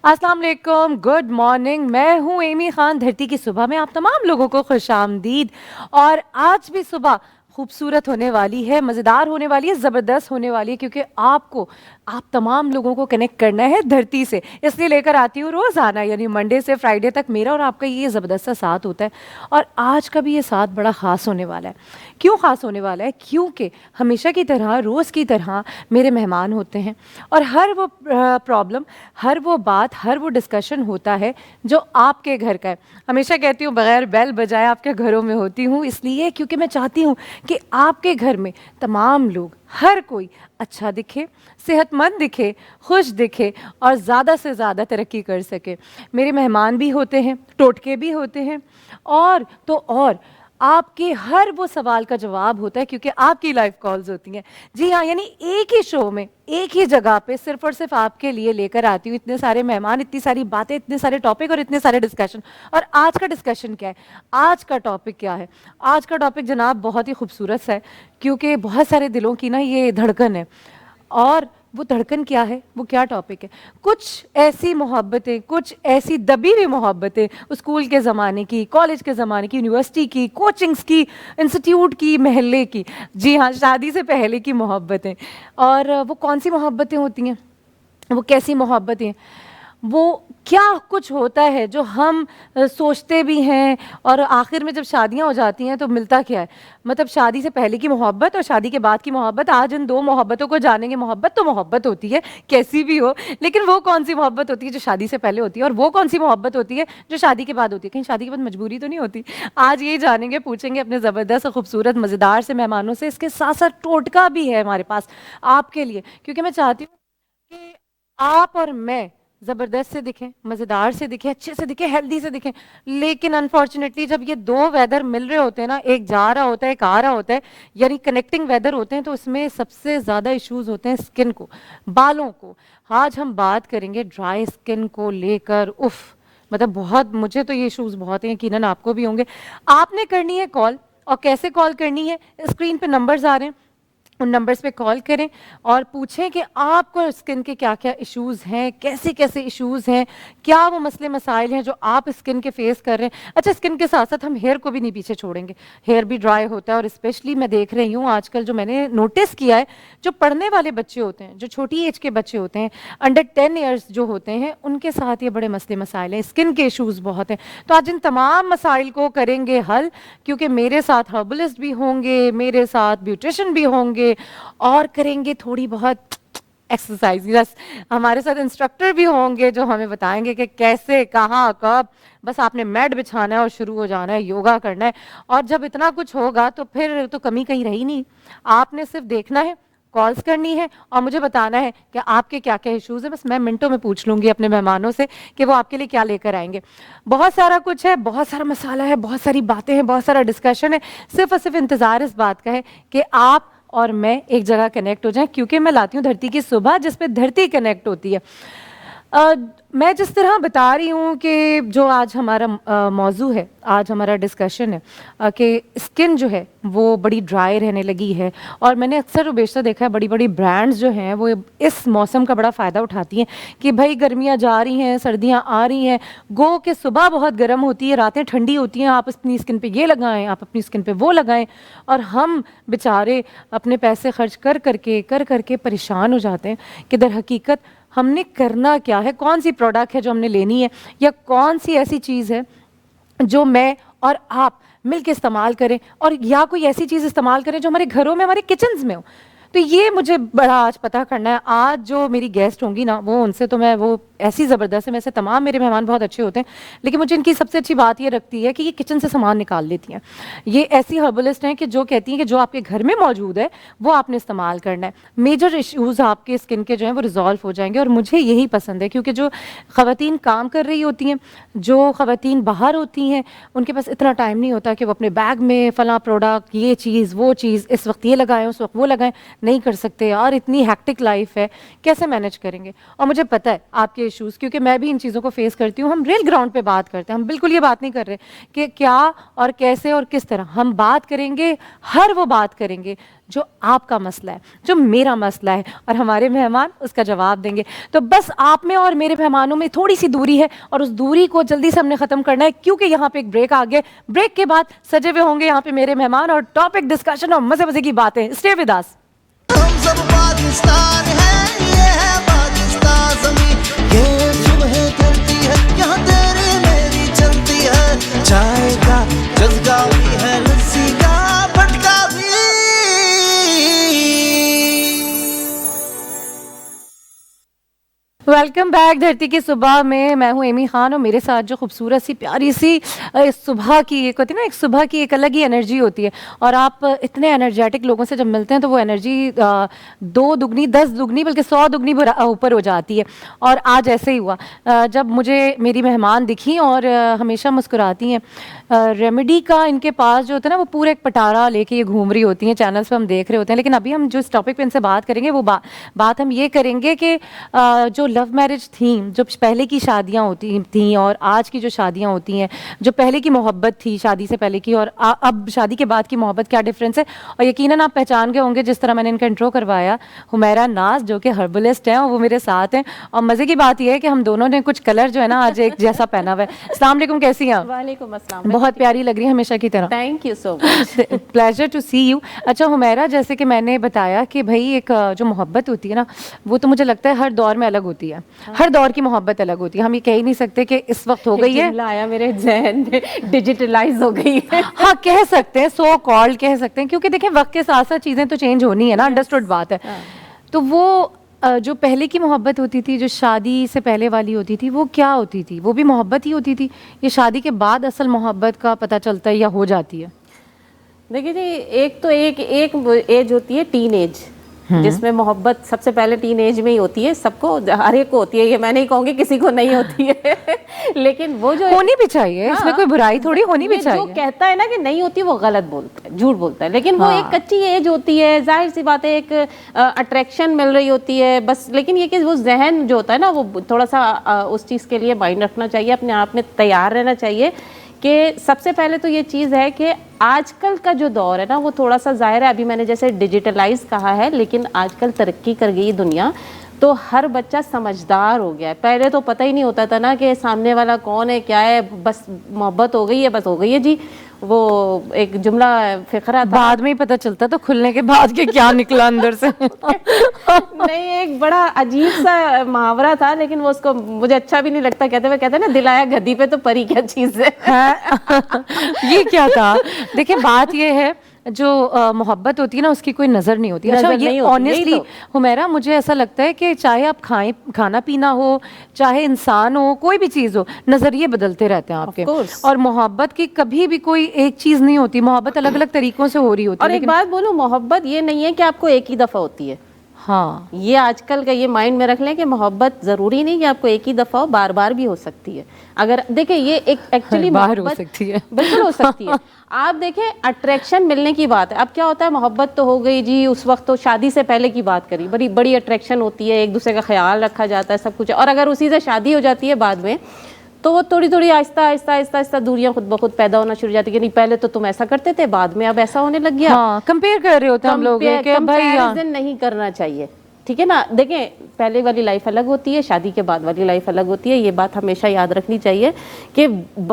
अस्सलाम वालेकुम, good morning. मैं हूँ एमी खान। धरती की सुबह में आप तमाम लोगों को खुशामदीद। और आज भी सुबह खूबसूरत होने वाली है, मज़ेदार होने वाली है, ज़बरदस्त होने वाली है, क्योंकि आप तमाम लोगों को कनेक्ट करना है धरती से। इसलिए लेकर आती हूँ रोज़ाना, यानी मंडे से फ्राइडे तक मेरा और आपका ये ज़बरदस्त सा साथ होता है। और आज का भी ये साथ बड़ा ख़ास होने वाला है। क्यों ख़ास होने वाला है? क्योंकि हमेशा की तरह, रोज़ की तरह मेरे मेहमान होते हैं और हर वो प्रॉब्लम, हर वो बात, हर वो डिस्कशन होता है जो आपके घर का है। हमेशा कहती हूँ बगैर बेल बजाए आपके घरों में होती हूँ, इसलिए क्योंकि मैं चाहती हूँ कि आपके घर में तमाम लोग, हर कोई अच्छा दिखे, सेहतमंद दिखे, खुश दिखे और ज़्यादा से ज़्यादा तरक्की कर सके। मेरे मेहमान भी होते हैं, टोटके भी होते हैं, और तो और आपके हर वो सवाल का जवाब होता है, क्योंकि आपकी लाइव कॉल्स होती हैं। जी हाँ, यानी एक ही शो में, एक ही जगह पे सिर्फ और सिर्फ आपके लिए लेकर आती हूँ इतने सारे मेहमान, इतनी सारी बातें, इतने सारे टॉपिक और इतने सारे डिस्कशन। और आज का डिस्कशन क्या है? आज का टॉपिक क्या है? आज का टॉपिक जनाब बहुत ही खूबसूरत है, क्योंकि बहुत सारे दिलों की ना ये धड़कन है। और वो धड़कन क्या है, वो क्या टॉपिक है? कुछ ऐसी मोहब्बतें, कुछ ऐसी दबी हुई मोहब्बतें, स्कूल के ज़माने की, कॉलेज के ज़माने की, यूनिवर्सिटी की, कोचिंग्स की, इंस्टीट्यूट की, महल्ले की, जी हाँ, शादी से पहले की मोहब्बतें। और वो कौन सी मोहब्बतें होती हैं, वो कैसी मोहब्बतें, वो क्या कुछ होता है जो हम सोचते भी हैं, और आखिर में जब शादियां हो जाती हैं तो मिलता क्या है? मतलब शादी से पहले की मोहब्बत और शादी के बाद की मोहब्बत। आज इन दो मोहब्बतों को जानेंगे। मोहब्बत तो मोहब्बत होती है, कैसी भी हो, लेकिन वो कौन सी मोहब्बत होती है जो शादी से पहले होती है, और वो कौन सी मोहब्बत होती है जो शादी के बाद होती है? कहीं शादी के बाद मजबूरी तो नहीं होती? आज ये जानेंगे, पूछेंगे अपने ज़बरदस्त, खूबसूरत, मज़ेदार से मेहमानों से। इसके साथ साथ टोटका भी है हमारे पास आपके लिए, क्योंकि मैं चाहती हूँ कि आप और मैं ज़बरदस्त से दिखें, मज़ेदार से दिखें, अच्छे से दिखें, हेल्दी से दिखें। लेकिन अनफॉर्चुनेटली जब ये दो वेदर मिल रहे होते हैं ना, एक जा रहा होता है, एक आ रहा होता है, यानी कनेक्टिंग वेदर होते हैं, तो इसमें सबसे ज़्यादा इश्यूज होते हैं स्किन को, बालों को। आज हम बात करेंगे ड्राई स्किन को लेकर। उफ, मतलब बहुत, मुझे तो ये इश्यूज बहुत हैं, यकीनन आपको भी होंगे। आपने करनी है कॉल, और कैसे कॉल करनी है? स्क्रीन पे नंबर्स आ रहे हैं, उन नंबर्स पे कॉल करें और पूछें कि आपको स्किन के क्या क्या इश्यूज़ हैं, कैसे कैसे इश्यूज़ हैं, क्या वो मसले मसाइल हैं जो आप स्किन के फेस कर रहे हैं। अच्छा, स्किन के साथ साथ हम हेयर को भी नहीं पीछे छोड़ेंगे। हेयर भी ड्राई होता है, और स्पेशली मैं देख रही हूँ आजकल, जो मैंने नोटिस किया है, जो पढ़ने वाले बच्चे होते हैं, जो छोटी एज के बच्चे होते हैं, अंडर 10 ईयर्स जो होते हैं, उनके साथ ये बड़े मसले मसाइल हैं, स्किन के इश्यूज़ बहुत हैं। तो आज इन तमाम मसाइल को करेंगे हल, क्योंकि मेरे साथ हर्बलिस्ट भी होंगे, मेरे साथ ब्यूटिशियन भी होंगे, और करेंगे थोड़ी बहुत एक्सरसाइज। यस, हमारे साथ इंस्ट्रक्टर भी होंगे जो हमें बताएंगे कि कैसे, कहाँ, कब। बस आपने मैट बिछाना है और शुरू हो जाना है, योगा करना है। और जब इतना कुछ होगा तो फिर तो कमी कहीं रही नहीं। आपने सिर्फ देखना है, कॉल्स करनी है, और मुझे बताना है कि आपके क्या क्या इश्यूज हैं। बस मैं मिनटों में पूछ लूंगी अपने मेहमानों से कि वो आपके लिए क्या लेकर आएंगे। बहुत सारा कुछ है, बहुत सारा मसाला है, बहुत सारी बातें हैं, बहुत सारा डिस्कशन है। सिर्फ और सिर्फ इंतजार इस बात का है कि आप और मैं एक जगह कनेक्ट हो जाएं, क्योंकि मैं लाती हूँ धरती की सुबह, जिस पे धरती कनेक्ट होती है। मैं जिस तरह बता रही हूँ कि जो आज हमारा मौजू है, आज हमारा डिस्कशन है, कि स्किन जो है वो बड़ी ड्राई रहने लगी है। और मैंने अक्सर बेशतर देखा है, बड़ी बड़ी ब्रांड्स जो हैं वो इस मौसम का बड़ा फ़ायदा उठाती हैं कि भाई गर्मियाँ जा रही हैं, सर्दियाँ आ रही हैं, गो के सुबह बहुत गर्म होती है, रातें ठंडी होती हैं, आप अपनी स्किन पे ये लगाएं, आप अपनी स्किन पे वो लगाएं। और हम बेचारे अपने पैसे खर्च कर करके परेशान हो जाते हैं कि दर हकीकत हमने करना क्या है, कौन सी प्रोडक्ट है जो हमने लेनी है, या कौन सी ऐसी चीज़ है जो मैं और आप मिलके इस्तेमाल करें, और या कोई ऐसी चीज़ इस्तेमाल करें जो हमारे घरों में, हमारे किचन्स में हो। तो ये मुझे बड़ा आज पता करना है। आज जो मेरी गेस्ट होंगी ना, वो उनसे तो मैं, वो ऐसी ज़बरदस्त है, वैसे तमाम मेरे मेहमान बहुत अच्छे होते हैं, लेकिन मुझे इनकी सबसे अच्छी बात ये लगती है कि ये किचन से सामान निकाल लेती हैं। ये ऐसी हर्बलिस्ट हैं कि जो कहती हैं कि जो आपके घर में मौजूद है वो आपने इस्तेमाल करना है। मेजर इश्यूज़ आपके स्किन के जो हैं वो रिजॉल्व हो जाएंगे। और मुझे यही पसंद है, क्योंकि जो ख़वातीन काम कर रही होती हैं, जो ख़वातीन बाहर होती हैं, उनके पास इतना टाइम नहीं होता कि वो अपने बैग में फ़लाँ प्रोडक्ट, ये चीज़, वो चीज़, इस वक्त ये लगाएं, उस वक्त वो लगाएं। नहीं कर सकते यार, इतनी हैक्टिक लाइफ है, कैसे मैनेज करेंगे? और मुझे पता है आपके इश्यूज, क्योंकि मैं भी इन चीज़ों को फेस करती हूँ। हम रियल ग्राउंड पे बात करते हैं, हम बिल्कुल ये बात नहीं कर रहे कि क्या और कैसे और किस तरह। हम बात करेंगे, हर वो बात करेंगे जो आपका मसला है, जो मेरा मसला है, और हमारे मेहमान उसका जवाब देंगे। तो बस आप में और मेरे मेहमानों में थोड़ी सी दूरी है, और उस दूरी को जल्दी से हमने ख़त्म करना है, क्योंकि यहाँ पे एक ब्रेक आ गया। ब्रेक के बाद सजे हुए होंगे यहाँ पे मेरे मेहमान, और टॉपिक डिस्कशन और मज़े मज़े की बातें। Stay with us. हम सब पाकिस्तान है, ये है पाकिस्तान ज़मीं, ये सुबह धरती है, यहाँ तेरी मेरी चलती है। चाय का जज्बा भी है, लस्सी का फटका भी। वेलकम बैक धरती की सुबह में। मैं हूँ एमी खान, और मेरे साथ जो खूबसूरत सी प्यारी सी सुबह की एक होती है ना, एक सुबह की एक अलग ही एनर्जी होती है। और आप इतने एनर्जेटिक लोगों से जब मिलते हैं तो वो एनर्जी 2 दुगनी 10 दुगनी बल्कि 100 दुगनी ऊपर हो जाती है। और आज ऐसे ही हुआ, जब मुझे मेरी मेहमान दिखी और हमेशा मुस्कुराती हैं। रेमेडी का इनके पास जो होता है ना, वो पूरा एक पटारा लेके ये घूम रही होती हैं, चैनल्स पे हम देख रहे होते हैं। लेकिन अभी हम जो इस टॉपिक पे इनसे बात करेंगे वो बात हम ये करेंगे कि जो लव मैरिज थी, जो पहले की शादियां होती थी और आज की जो शादियां होती हैं, जो पहले की मोहब्बत थी शादी से पहले की, और अब शादी के बाद की मोहब्बत, क्या डिफरेंस है। और यकीनन आप पहचान गए होंगे जिस तरह मैंने इनका इंट्रो करवाया। हुमैरा नाज जो कि हर्बलिस्ट हैं, और वो मेरे साथ हैं। और मज़े की बात यह है कि हम दोनों ने कुछ कलर जो है ना आज एक जैसा पहना हुआ है। अस्सलाम वालेकुम, कैसी हैं आप? वालेकुम अस्सलाम। बहुत प्यारी लग रही है हमेशा की तरह। Thank you so much. Pleasure to see you. अच्छा हुमैरा, जैसे कि मैंने बताया कि भाई एक जो मोहब्बत होती है ना, वो तो मुझे लगता है हर दौर में अलग होती है। हर दौर की मोहब्बत अलग होती है। हम ये कह ही नहीं सकते कि इस वक्त हो गई है। जुमला आया मेरे जहन में, डिजिटलाइज हो गई है। हाँ, कह सकते हैं, सो कॉल्ड कह सकते हैं, क्योंकि देखिए वक्त के साथ साथ चीज़ें तो चेंज होनी है ना, अंडरस्टूड बात है। तो वो जो पहले की मोहब्बत होती थी, जो शादी से पहले वाली होती थी, वो क्या होती थी? वो भी मोहब्बत ही होती थी? ये शादी के बाद असल मोहब्बत का पता चलता है या हो जाती है? देखिए जी, एक एज होती है टीन एज, जिसमें मोहब्बत सबसे पहले टीन एज में ही होती है। सबको, हर एक को होती है, ये मैं नहीं कहूँगी किसी को नहीं होती है। लेकिन वो जो होनी भी चाहिए, इसमें कोई बुराई थोड़ी, होनी भी चाहिए। जो कहता है ना कि नहीं होती, वो गलत बोलता है, झूठ बोलता है। लेकिन वो एक कच्ची एज होती है, जाहिर सी बात है, एक अट्रैक्शन मिल रही होती है बस। लेकिन ये कि वो जहन जो होता है ना, वो थोड़ा सा उस चीज़ के लिए माइंड रखना चाहिए, अपने आप में तैयार रहना चाहिए कि सबसे पहले तो ये चीज़ है कि आजकल का जो दौर है ना, वो थोड़ा सा ज़ाहिर है, अभी मैंने जैसे डिजिटलाइज कहा है, लेकिन आजकल तरक्की कर गई दुनिया, तो हर बच्चा समझदार हो गया है। पहले तो पता ही नहीं होता था ना कि सामने वाला कौन है, क्या है, बस मोहब्बत हो गई है, बस हो गई है जी। वो एक जुमला फिक्रा था, बाद में ही पता चलता तो खुलने के बाद के क्या निकला अंदर से। नहीं, एक बड़ा अजीब सा मुहावरा था, लेकिन वो उसको मुझे अच्छा भी नहीं लगता। कहते हैं ना, दिलाया गद्दी पे तो परी क्या चीज़ है। ये क्या था? देखिए बात ये है, जो मोहब्बत होती है ना, उसकी कोई नज़र नहीं होती। अच्छा, ये ऑनेस्टली हुमैरा मुझे ऐसा लगता है कि चाहे आप खाना पीना हो, चाहे इंसान हो, कोई भी चीज़ हो, नज़रिए बदलते रहते हैं आपके। और मोहब्बत की कभी भी कोई एक चीज़ नहीं होती, मोहब्बत अलग अलग तरीकों से हो रही होती है। और एक बात बोलूं, मोहब्बत ये नहीं है कि आपको एक ही दफ़ा होती है। हाँ, ये आजकल का ये माइंड में रख लें कि मोहब्बत ज़रूरी नहीं कि आपको एक ही दफ़ा हो, बार बार भी हो सकती है। अगर देखिए, ये एक एक्चुअली बाहर हो सकती है, बिल्कुल हो सकती है। आप देखें, अट्रैक्शन मिलने की बात है। अब क्या होता है, मोहब्बत तो हो गई जी, उस वक्त तो शादी से पहले की बात करी, बड़ी बड़ी अट्रैक्शन होती है, एक दूसरे का ख्याल रखा जाता है, सब कुछ। और अगर उसी से शादी हो जाती है बाद में, तो वो थोड़ी थोड़ी आहिस्ता दूरियां खुद ब खुद पैदा होना शुरू हो जाती है कि नहीं, पहले तो तुम ऐसा करते थे, बाद में अब ऐसा होने लग गया। हाँ, कंपेयर कर रहे होते हैं हम लोग कि भाई नहीं करना चाहिए, ठीक है ना। देखें, पहले वाली लाइफ अलग होती है, शादी के बाद वाली लाइफ अलग होती है। ये बात हमेशा याद रखनी चाहिए कि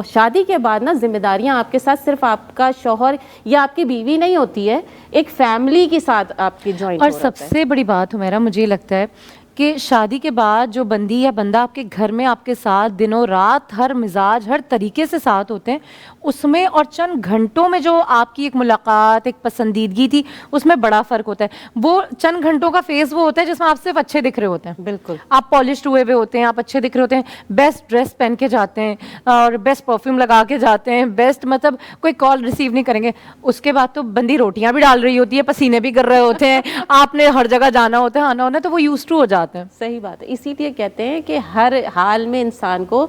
शादी के बाद ना जिम्मेदारियां आपके साथ सिर्फ आपका शौहर या आपकी बीवी नहीं होती है, एक फैमिली के साथ आपकी ज्वाइन। और सबसे बड़ी बात हुमैरा मुझे लगता है कि शादी के बाद जो बंदी या बंदा आपके घर में आपके साथ दिनों रात हर मिजाज हर तरीके से साथ होते हैं, उसमें और चंद घंटों में जो आपकी एक मुलाकात, एक पसंदीदगी थी, उसमें बड़ा फ़र्क होता है। वो चंद घंटों का फेज़ वो होता है जिसमें आप सिर्फ अच्छे दिख रहे होते हैं। बिल्कुल, आप पॉलिश्ड हुए हुए होते हैं, आप अच्छे दिख रहे होते हैं, बेस्ट ड्रेस पहन के जाते हैं और बेस्ट परफ्यूम लगा के जाते हैं, बेस्ट मतलब कोई कॉल रिसीव नहीं करेंगे। उसके बाद तो बंदी रोटियाँ भी डाल रही होती है, पसीने भी कर रहे होते हैं, आपने हर जगह जाना होता है, आना होना, तो वो यूज्ड टू हो जाता है। बात है। सही बात है, इसीलिए कहते हैं कि हर हाल में इंसान को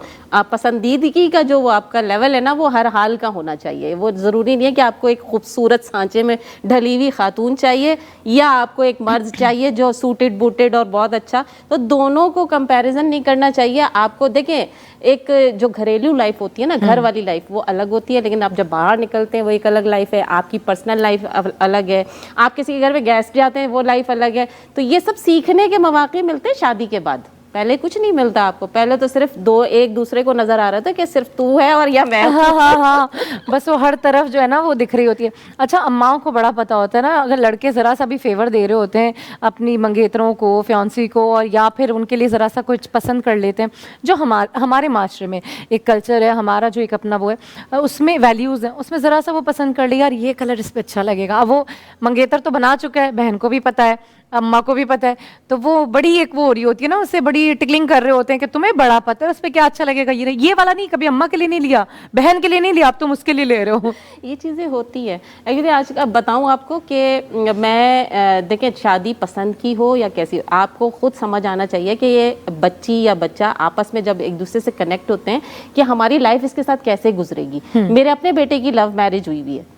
पसंदीदगी का जो वो आपका लेवल है ना, वो हर हाल का होना चाहिए। वो ज़रूरी नहीं है कि आपको एक खूबसूरत सांचे में ढली हुई खातून चाहिए या आपको एक मर्द चाहिए जो सूटेड बूटेड और बहुत अच्छा। तो दोनों को कंपैरिजन नहीं करना चाहिए। आपको देखें, एक जो घरेलू लाइफ होती है ना, घर वाली लाइफ, वो अलग होती है, लेकिन आप जब बाहर निकलते हैं वो एक अलग लाइफ है। आपकी पर्सनल लाइफ अलग है, आप किसी के घर में गेस्ट जाते हैं वो लाइफ अलग है। तो ये सब सीखने के मौके मिलते हैं शादी के बाद। पहले कुछ नहीं मिलता आपको, पहले तो सिर्फ एक दूसरे को नजर आ रहा था कि सिर्फ तू है और या मैं। हाँ, बस वो हर तरफ जो है ना वो दिख रही होती है। अच्छा, अम्माओं को बड़ा पता होता है ना, अगर लड़के जरा सा भी फेवर दे रहे होते हैं अपनी मंगेतरों को, फ्यांसी को, और या फिर उनके लिए जरा सा कुछ पसंद कर लेते हैं, जो हमारे माशरे में एक कल्चर है, हमारा जो एक अपना वो है, उसमें वैल्यूज़ हैं, उसमें ज़रा सा वो पसंद कर लिया, यार ये कलर इस पर अच्छा लगेगा। अब वो मंगेतर तो बना चुका है, बहन को भी पता है, अम्मा को भी पता है, तो वो बड़ी एक वो हो रही होती है ना, उससे बड़ी टिकलिंग कर रहे होते हैं कि तुम्हें बड़ा पता है उस पर क्या अच्छा लगेगा, ये वाला नहीं, कभी अम्मा के लिए नहीं लिया, बहन के लिए नहीं लिया, अब तुम उसके लिए ले रहे हो। ये चीज़ें होती है। एक्चुअली आज का बताऊं आपको कि मैं देखें, शादी पसंद की हो या कैसी, आपको खुद समझ आना चाहिए कि ये बच्ची या बच्चा आपस में जब एक दूसरे से कनेक्ट होते हैं कि हमारी लाइफ इसके साथ कैसे गुजरेगी। मेरे अपने बेटे की लव मैरिज हुई हुई है।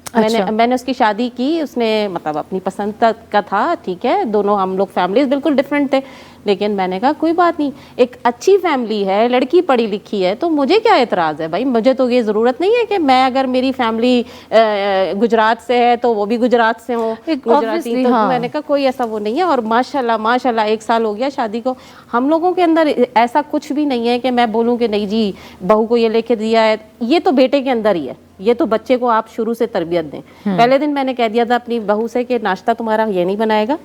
मैंने उसकी शादी की, उसने मतलब अपनी पसंद का था, ठीक है, दोनों हम लोग फैमिलीज बिल्कुल डिफरेंट थे, लेकिन मैंने कहा कोई बात नहीं, एक अच्छी फैमिली है, लड़की पढ़ी लिखी है, तो मुझे क्या एतराज़ है भाई। मुझे तो ये ज़रूरत नहीं है कि मैं, अगर मेरी फैमिली गुजरात से है तो वो भी गुजरात से हो, गुजराती। तो हाँ। मैंने कहा कोई ऐसा वो नहीं है। और माशाल्लाह माशाल्लाह 1 साल हो गया शादी को। हम लोगों के अंदर ऐसा कुछ भी नहीं है कि मैं बोलूँ कि नहीं जी बहू को ये लेके दिया है, ये तो बेटे के अंदर ही है। ये तो बच्चे को आप शुरू से तरबियत दें। पहले दिन मैंने कह दिया था अपनी बहू से कि नाश्ता तुम्हारा ये नहीं बनाएगा,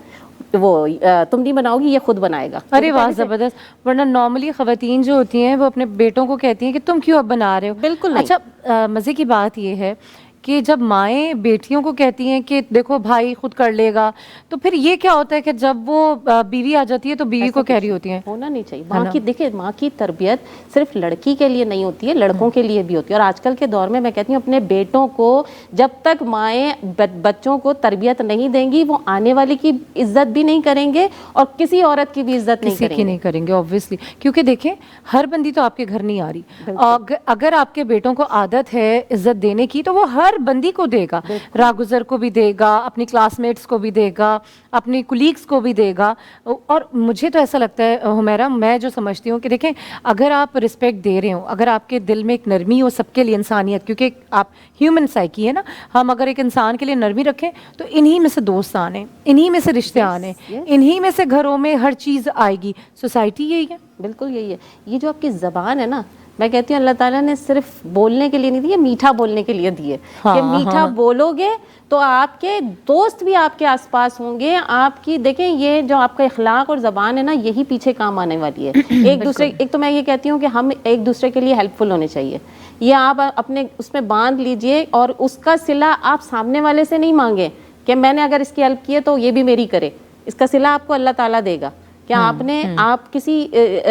वो तुम नहीं बनाओगी, ये खुद बनाएगा। अरे वाह, जबरदस्त। वरना नॉर्मली खवातीन जो होती हैं वो अपने बेटों को कहती हैं कि तुम क्यों अब बना रहे हो। बिल्कुल नहीं। अच्छा, मज़े की बात ये है कि जब माएँ बेटियों को कहती हैं कि देखो भाई खुद कर लेगा, तो फिर ये क्या होता है कि जब वो बीवी आ जाती है तो बीवी को कह रही होती हैं। होना नहीं चाहिए। माँ की, देखिए, माँ की तरबियत सिर्फ लड़की के लिए नहीं होती है, लड़कों के लिए भी होती है। और आजकल के दौर में मैं कहती हूँ अपने बेटों को जब तक माएँ बच्चों को तरबियत नहीं देंगी, वो आने वाली की इज्जत भी नहीं करेंगे और किसी औरत की भी इज्जत नहीं करेंगे ऑब्वियसली। क्योंकि देखें, हर बंदी तो आपके घर नहीं आ रही। अगर आपके बेटों को आदत है इज्जत देने की, तो वो हर बंदी को देगा, रागुजर को भी देगा, अपनी क्लासमेट्स को भी देगा, अपनी कुलीग्स को भी देगा। और मुझे तो ऐसा लगता है हुमैरा, मैं जो समझती हूँ कि देखें, अगर आप रिस्पेक्ट दे रहे हो, अगर आपके दिल में एक नरमी हो सबके लिए, इंसानियत, क्योंकि आप ह्यूमन साइकी है ना, हम अगर एक इंसान के लिए नरमी रखें तो इन्हीं में से दोस्त आने, इन्हीं में से रिश्ते आने, इन्हीं में से घरों में हर चीज़ आएगी। सोसाइटी यही है। बिल्कुल यही है। ये जो आपकी ज़बान है ना, मैं कहती हूँ अल्लाह ताला ने सिर्फ बोलने के लिए नहीं दिए, मीठा बोलने के लिए दिए। कि मीठा बोलोगे तो आपके दोस्त भी आपके आसपास होंगे। आपकी देखें, ये जो आपका इखलाक और ज़बान है ना, यही पीछे काम आने वाली है। एक तो मैं ये कहती हूँ कि हम एक दूसरे के लिए हेल्पफुल होने चाहिए। ये आप अपने उसमें बांध लीजिए और उसका सिला आप सामने वाले से नहीं मांगे कि मैंने अगर इसकी हेल्प की है तो ये भी मेरी करे। इसका सिला आपको अल्लाह ताला देगा। क्या आप किसी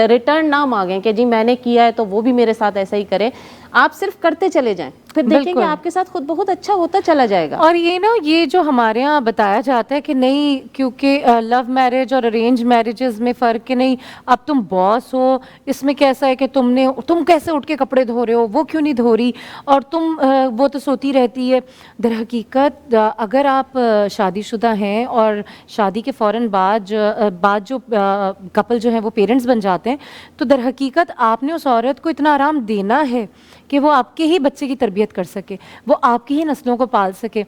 रिटर्न ना मांगें कि जी मैंने किया है तो वो भी मेरे साथ ऐसा ही करे। आप सिर्फ करते चले जाएं, फिर देखेंगे आपके साथ खुद बहुत अच्छा होता चला जाएगा। और ये ना, ये जो हमारे यहाँ बताया जाता है कि नहीं, क्योंकि लव मैरिज और अरेंज मैरिजेस में फ़र्क कि नहीं, अब तुम बॉस हो, इसमें कैसा है कि तुम कैसे उठ के कपड़े धो रहे हो, वो क्यों नहीं धो रही, और तुम वो तो सोती रहती है। दर हकीकत अगर आप शादीशुदा हैं और शादी के फ़ौरन बाद जो कपल जो है वो पेरेंट्स बन जाते हैं, तो दर हकीकत आपने उस औरत को इतना आराम देना है कि वो आपके ही बच्चे की तरबियत कर सके, वो आपकी ही नस्लों को पाल सके।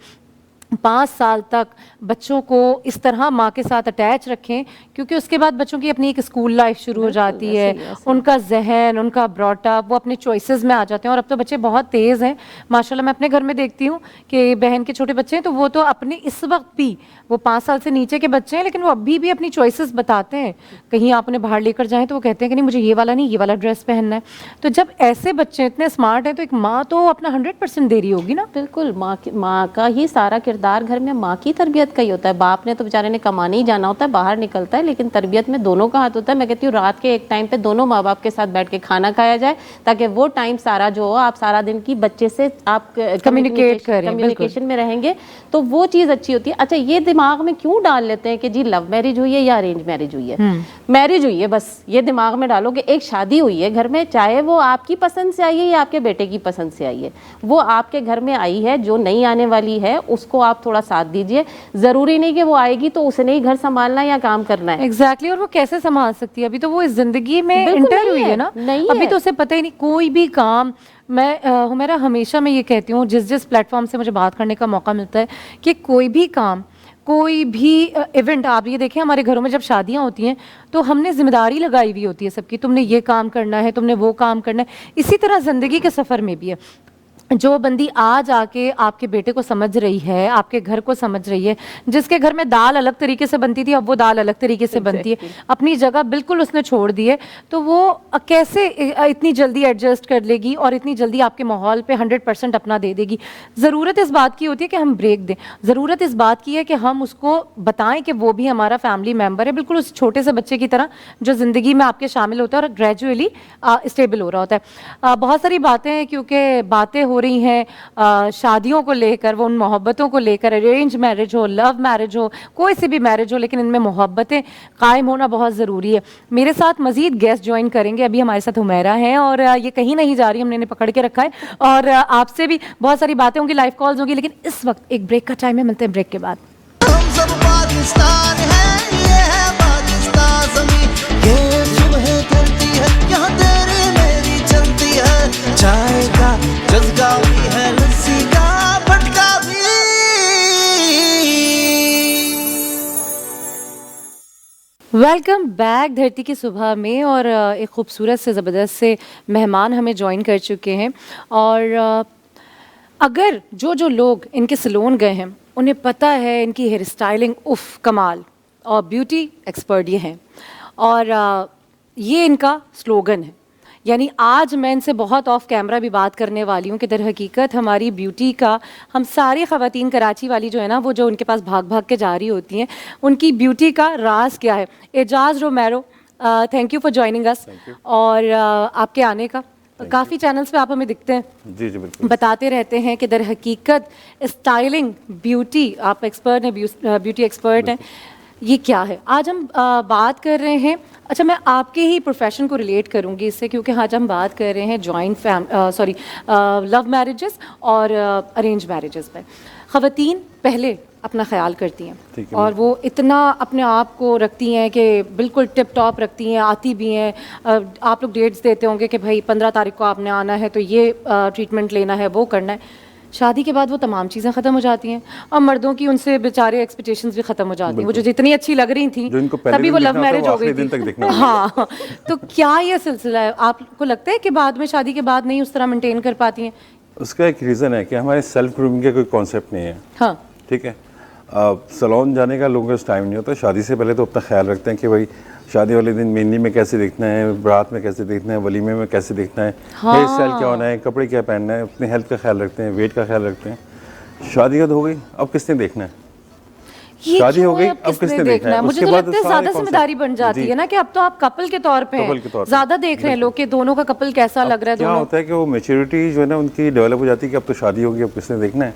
5 साल तक बच्चों को इस तरह माँ के साथ अटैच रखें, क्योंकि उसके बाद बच्चों की अपनी एक स्कूल लाइफ शुरू हो जाती है, उनका जहन, उनका ब्रॉटअप, वो अपने चॉइसेस में आ जाते हैं। और अब तो बच्चे बहुत तेज़ हैं माशाल्लाह। मैं अपने घर में देखती हूँ कि बहन के छोटे बच्चे हैं, तो वो तो अपने इस वक्त भी, वो 5 साल से नीचे के बच्चे हैं, लेकिन वो अभी भी अपनी चॉइसेस बताते हैं। कहीं आप उन्हें बाहर लेकर जाएँ तो वो कहते हैं कि नहीं मुझे ये वाला नहीं, ये वाला ड्रेस पहनना है। तो जब ऐसे बच्चे इतने स्मार्ट हैं तो एक माँ तो अपना 100% दे रही होगी ना। बिल्कुल, माँ का ही सारा किरदार किरदार घर में माँ की तरबियत का ही होता है। बाप ने तो बेचारे ने कमाने ही जाना होता है, बाहर निकलता है, लेकिन तरबियत में दोनों का हाथ होता है। मैं कहती हूँ रात के एक टाइम पे दोनों माँ बाप के साथ बैठ के खाना खाया जाए, ताकि वो टाइम सारा जो हो, आप सारा दिन की बच्चे से आप कम्युनिकेट करें, कम्युनिकेशन में रहेंगे, तो वो चीज़ अच्छी होती है। अच्छा, ये दिमाग में क्यों डाल लेते हैं कि जी लव मैरिज हुई है या अरेंज मैरिज हुई है? मैरिज हुई है, बस ये दिमाग में डालो कि एक शादी हुई है घर में, चाहे वो आपकी पसंद से आई है या आपके बेटे की पसंद से आई है, वो आपके घर में आई है। जो नई आने वाली है उसको आप थोड़ा साथ दीजिए। जरूरी नहीं कि वो आएगी तो उसने ही घर संभालना या काम करना है। एग्जैक्टली और वो कैसे संभाल सकती है? अभी तो वो इस जिंदगी में बिल्कुल इंटर नहीं हुई है, है ना, नहीं अभी है। तो उसे पता ही नहीं कोई भी काम। मेरा हमेशा मैं ये कहती हूँ, जिस जिस प्लेटफॉर्म से मुझे बात करने का मौका मिलता है, कि कोई भी काम, कोई भी इवेंट, आप ये देखें हमारे घरों में जब शादियां होती हैं तो हमने जिम्मेदारी लगाई हुई होती है सबकी, तुमने ये काम करना है, तुमने वो काम करना है। इसी तरह ज़िंदगी के सफ़र में भी है। जो बंदी आज आके आपके बेटे को समझ रही है, आपके घर को समझ रही है, जिसके घर में दाल अलग तरीके से बनती थी अब वो दाल अलग तरीके से बनती है, अपनी जगह बिल्कुल उसने छोड़ दी है, तो वो कैसे इतनी जल्दी एडजस्ट कर लेगी और इतनी जल्दी आपके माहौल पे 100% अपना दे देगी? ज़रूरत इस बात की होती है कि हम ब्रेक दें, ज़रूरत इस बात की है कि हम उसको बताएं कि वो भी हमारा फैमिली मेम्बर है, बिल्कुल उस छोटे से बच्चे की तरह जो ज़िंदगी में आपके शामिल होता है और ग्रेजुअली स्टेबल हो रहा होता है। बहुत सारी बातें हैं, क्योंकि बातें हो रही हैं शादियों को लेकर, वो उन मोहब्बतों को लेकर, अरेंज मैरिज हो, लव मैरिज हो, कोई सी भी मैरिज हो, लेकिन इनमें मोहब्बतें कायम होना बहुत ज़रूरी है। मेरे साथ मजीद गेस्ट ज्वाइन करेंगे। अभी हमारे साथ हुमैरा हैं और ये कहीं नहीं जा रही, हमने इन्हें पकड़ के रखा है, और आपसे भी बहुत सारी बातें होंगी, लाइव कॉल्स होंगी, लेकिन इस वक्त एक ब्रेक का टाइम है। मिलते हैं ब्रेक के बाद। हम सब पाकिस्तान है, ये है पाकिस्तान ज़मीं, ये सुबह धरती है, यहाँ तेरी मेरी चलती है। चाय का जज्बा भी है, लस्सी का भटका भी। वेलकम बैक धरती की सुबह में। और एक खूबसूरत से ज़बरदस्त से मेहमान हमें ज्वाइन कर चुके हैं। और अगर जो लोग इनके सैलून गए हैं उन्हें पता है इनकी हेयर स्टाइलिंग उफ कमाल, और ब्यूटी एक्सपर्ट ये हैं, और ये इनका स्लोगन है। यानी आज मैं इनसे बहुत ऑफ कैमरा भी बात करने वाली हूँ कि दर हकीकत हमारी ब्यूटी का, हम सारी ख़वातीन कराची वाली जो है ना, वो जो उनके पास भाग भाग के जा रही होती हैं, उनकी ब्यूटी का राज क्या है। Ejaz Romero, thank you for joining us, और आपके आने का काफ़ी चैनल्स पे आप हमें दिखते हैं, जी जी बिल्कुल, बताते बताते रहते हैं कि दर हकीकत स्टाइलिंग ब्यूटी, आप एक्सपर्ट हैं, ब्यूटी एक्सपर्ट हैं, ये क्या है? आज हम बात कर रहे हैं। अच्छा, मैं आपके ही प्रोफेशन को रिलेट करूंगी इससे, क्योंकि आज हम बात कर रहे हैं लव मैरिजेस और अरेंज मैरिजेस पे। ख़वातीन पहले अपना ख्याल करती हैं और वो इतना अपने आप को रखती हैं कि बिल्कुल टिप टॉप रखती हैं, आती भी हैं। आप लोग डेट्स देते होंगे कि भाई 15 तारीख को आपने आना है, तो ये ट्रीटमेंट लेना है, वो करना है। शादी के बाद वो तमाम चीज़ें ख़त्म हो जाती हैं और मर्दों की उनसे बेचारे एक्सपेक्टेशंस भी ख़त्म हो जाती हैं। वो जो जितनी अच्छी लग रही थी तभी वो लव मैरिज हो गई थी। हाँ, तो क्या ये सिलसिला है? आपको लगता है कि बाद में, शादी के बाद नहीं उस तरह मेंटेन कर पाती हैं? उसका एक रीज़न है कि हमारे सेल्फ ग्रूमिंग का कोई कॉन्सेप्ट नहीं है। हाँ, ठीक है, सैलून जाने का लोगों को टाइम नहीं होता। शादी से पहले तो अपना ख्याल रखते हैं कि भाई शादी वाले दिन मेहंदी में कैसे दिखना है, बारात में कैसे दिखना है, वलीमे में कैसे दिखना है, हेयर स्टाइल क्या होना है, कपड़े क्या पहनना है, अपनी हेल्थ का ख्याल रखते हैं, वेट का ख्याल रखते हैं। शादी हो गई, अब किसने देखना है? ये शादी क्यों हो गई, है? अब किसने देखना है? मुझे तो लगता है ज्यादा जिम्मेदारी बन जाती है ना, कि अब तो आप कपल के तौर पे कपल के तौर पे। ज्यादा देख रहे हैं लोग कि दोनों का कपल कैसा लग रहा है। क्या दोनों होता है कि वो मेच्योरिटी जो है ना उनकी डेवलप हो जाती है कि अब तो शादी होगी, अब किसने देखना है।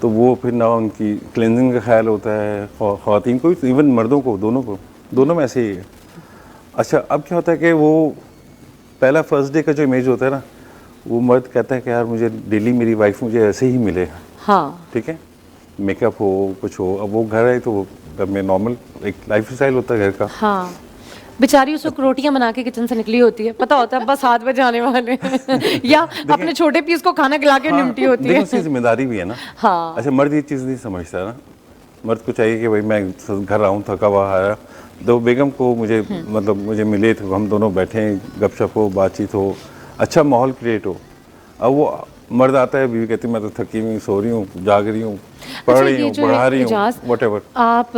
तो वो फिर ना उनकी क्लेंजिंग का ख्याल होता है, ख़वातीन को, इवन मर्दों को, दोनों में ऐसे ही है। अच्छा, अब क्या होता है कि वो पहला फर्स्ट डे का जो इमेज होता है ना, वो मर्द कहता है कि यार मुझे डेली मेरी वाइफ मुझे ऐसे ही मिले। हाँ, ठीक है, मेकअप हो, कुछ हो। अब वो घर है तो घर में नॉर्मल एक लाइफ स्टाइल होता है घर का। हाँ, बेचारी उस वक्त रोटियां बना के किचन से निकली होती है, पता होता है बस 7 बजे आने वाले हैं या अपने छोटे पीस को खाना खिला के निमटी होती है। उसकी जिम्मेदारी भी है ना। हाँ, अच्छा, मर्द ये चीज़ नहीं समझता है ना। मर्द को चाहिए कि भाई मैं घर आऊँ थका हुआ आया, तो बेगम को मुझे मतलब मुझे मिले तो हम दोनों बैठें, गपशप हो, बातचीत हो, अच्छा माहौल क्रिएट हो। अब वो मर्द आता है, बीवी कहती मैं तो थकी हुई, सो रही हूँ, जाग रही हूँ, पढ़ रही हूँ, पढ़ा रही हूँ, व्हाटएवर। आप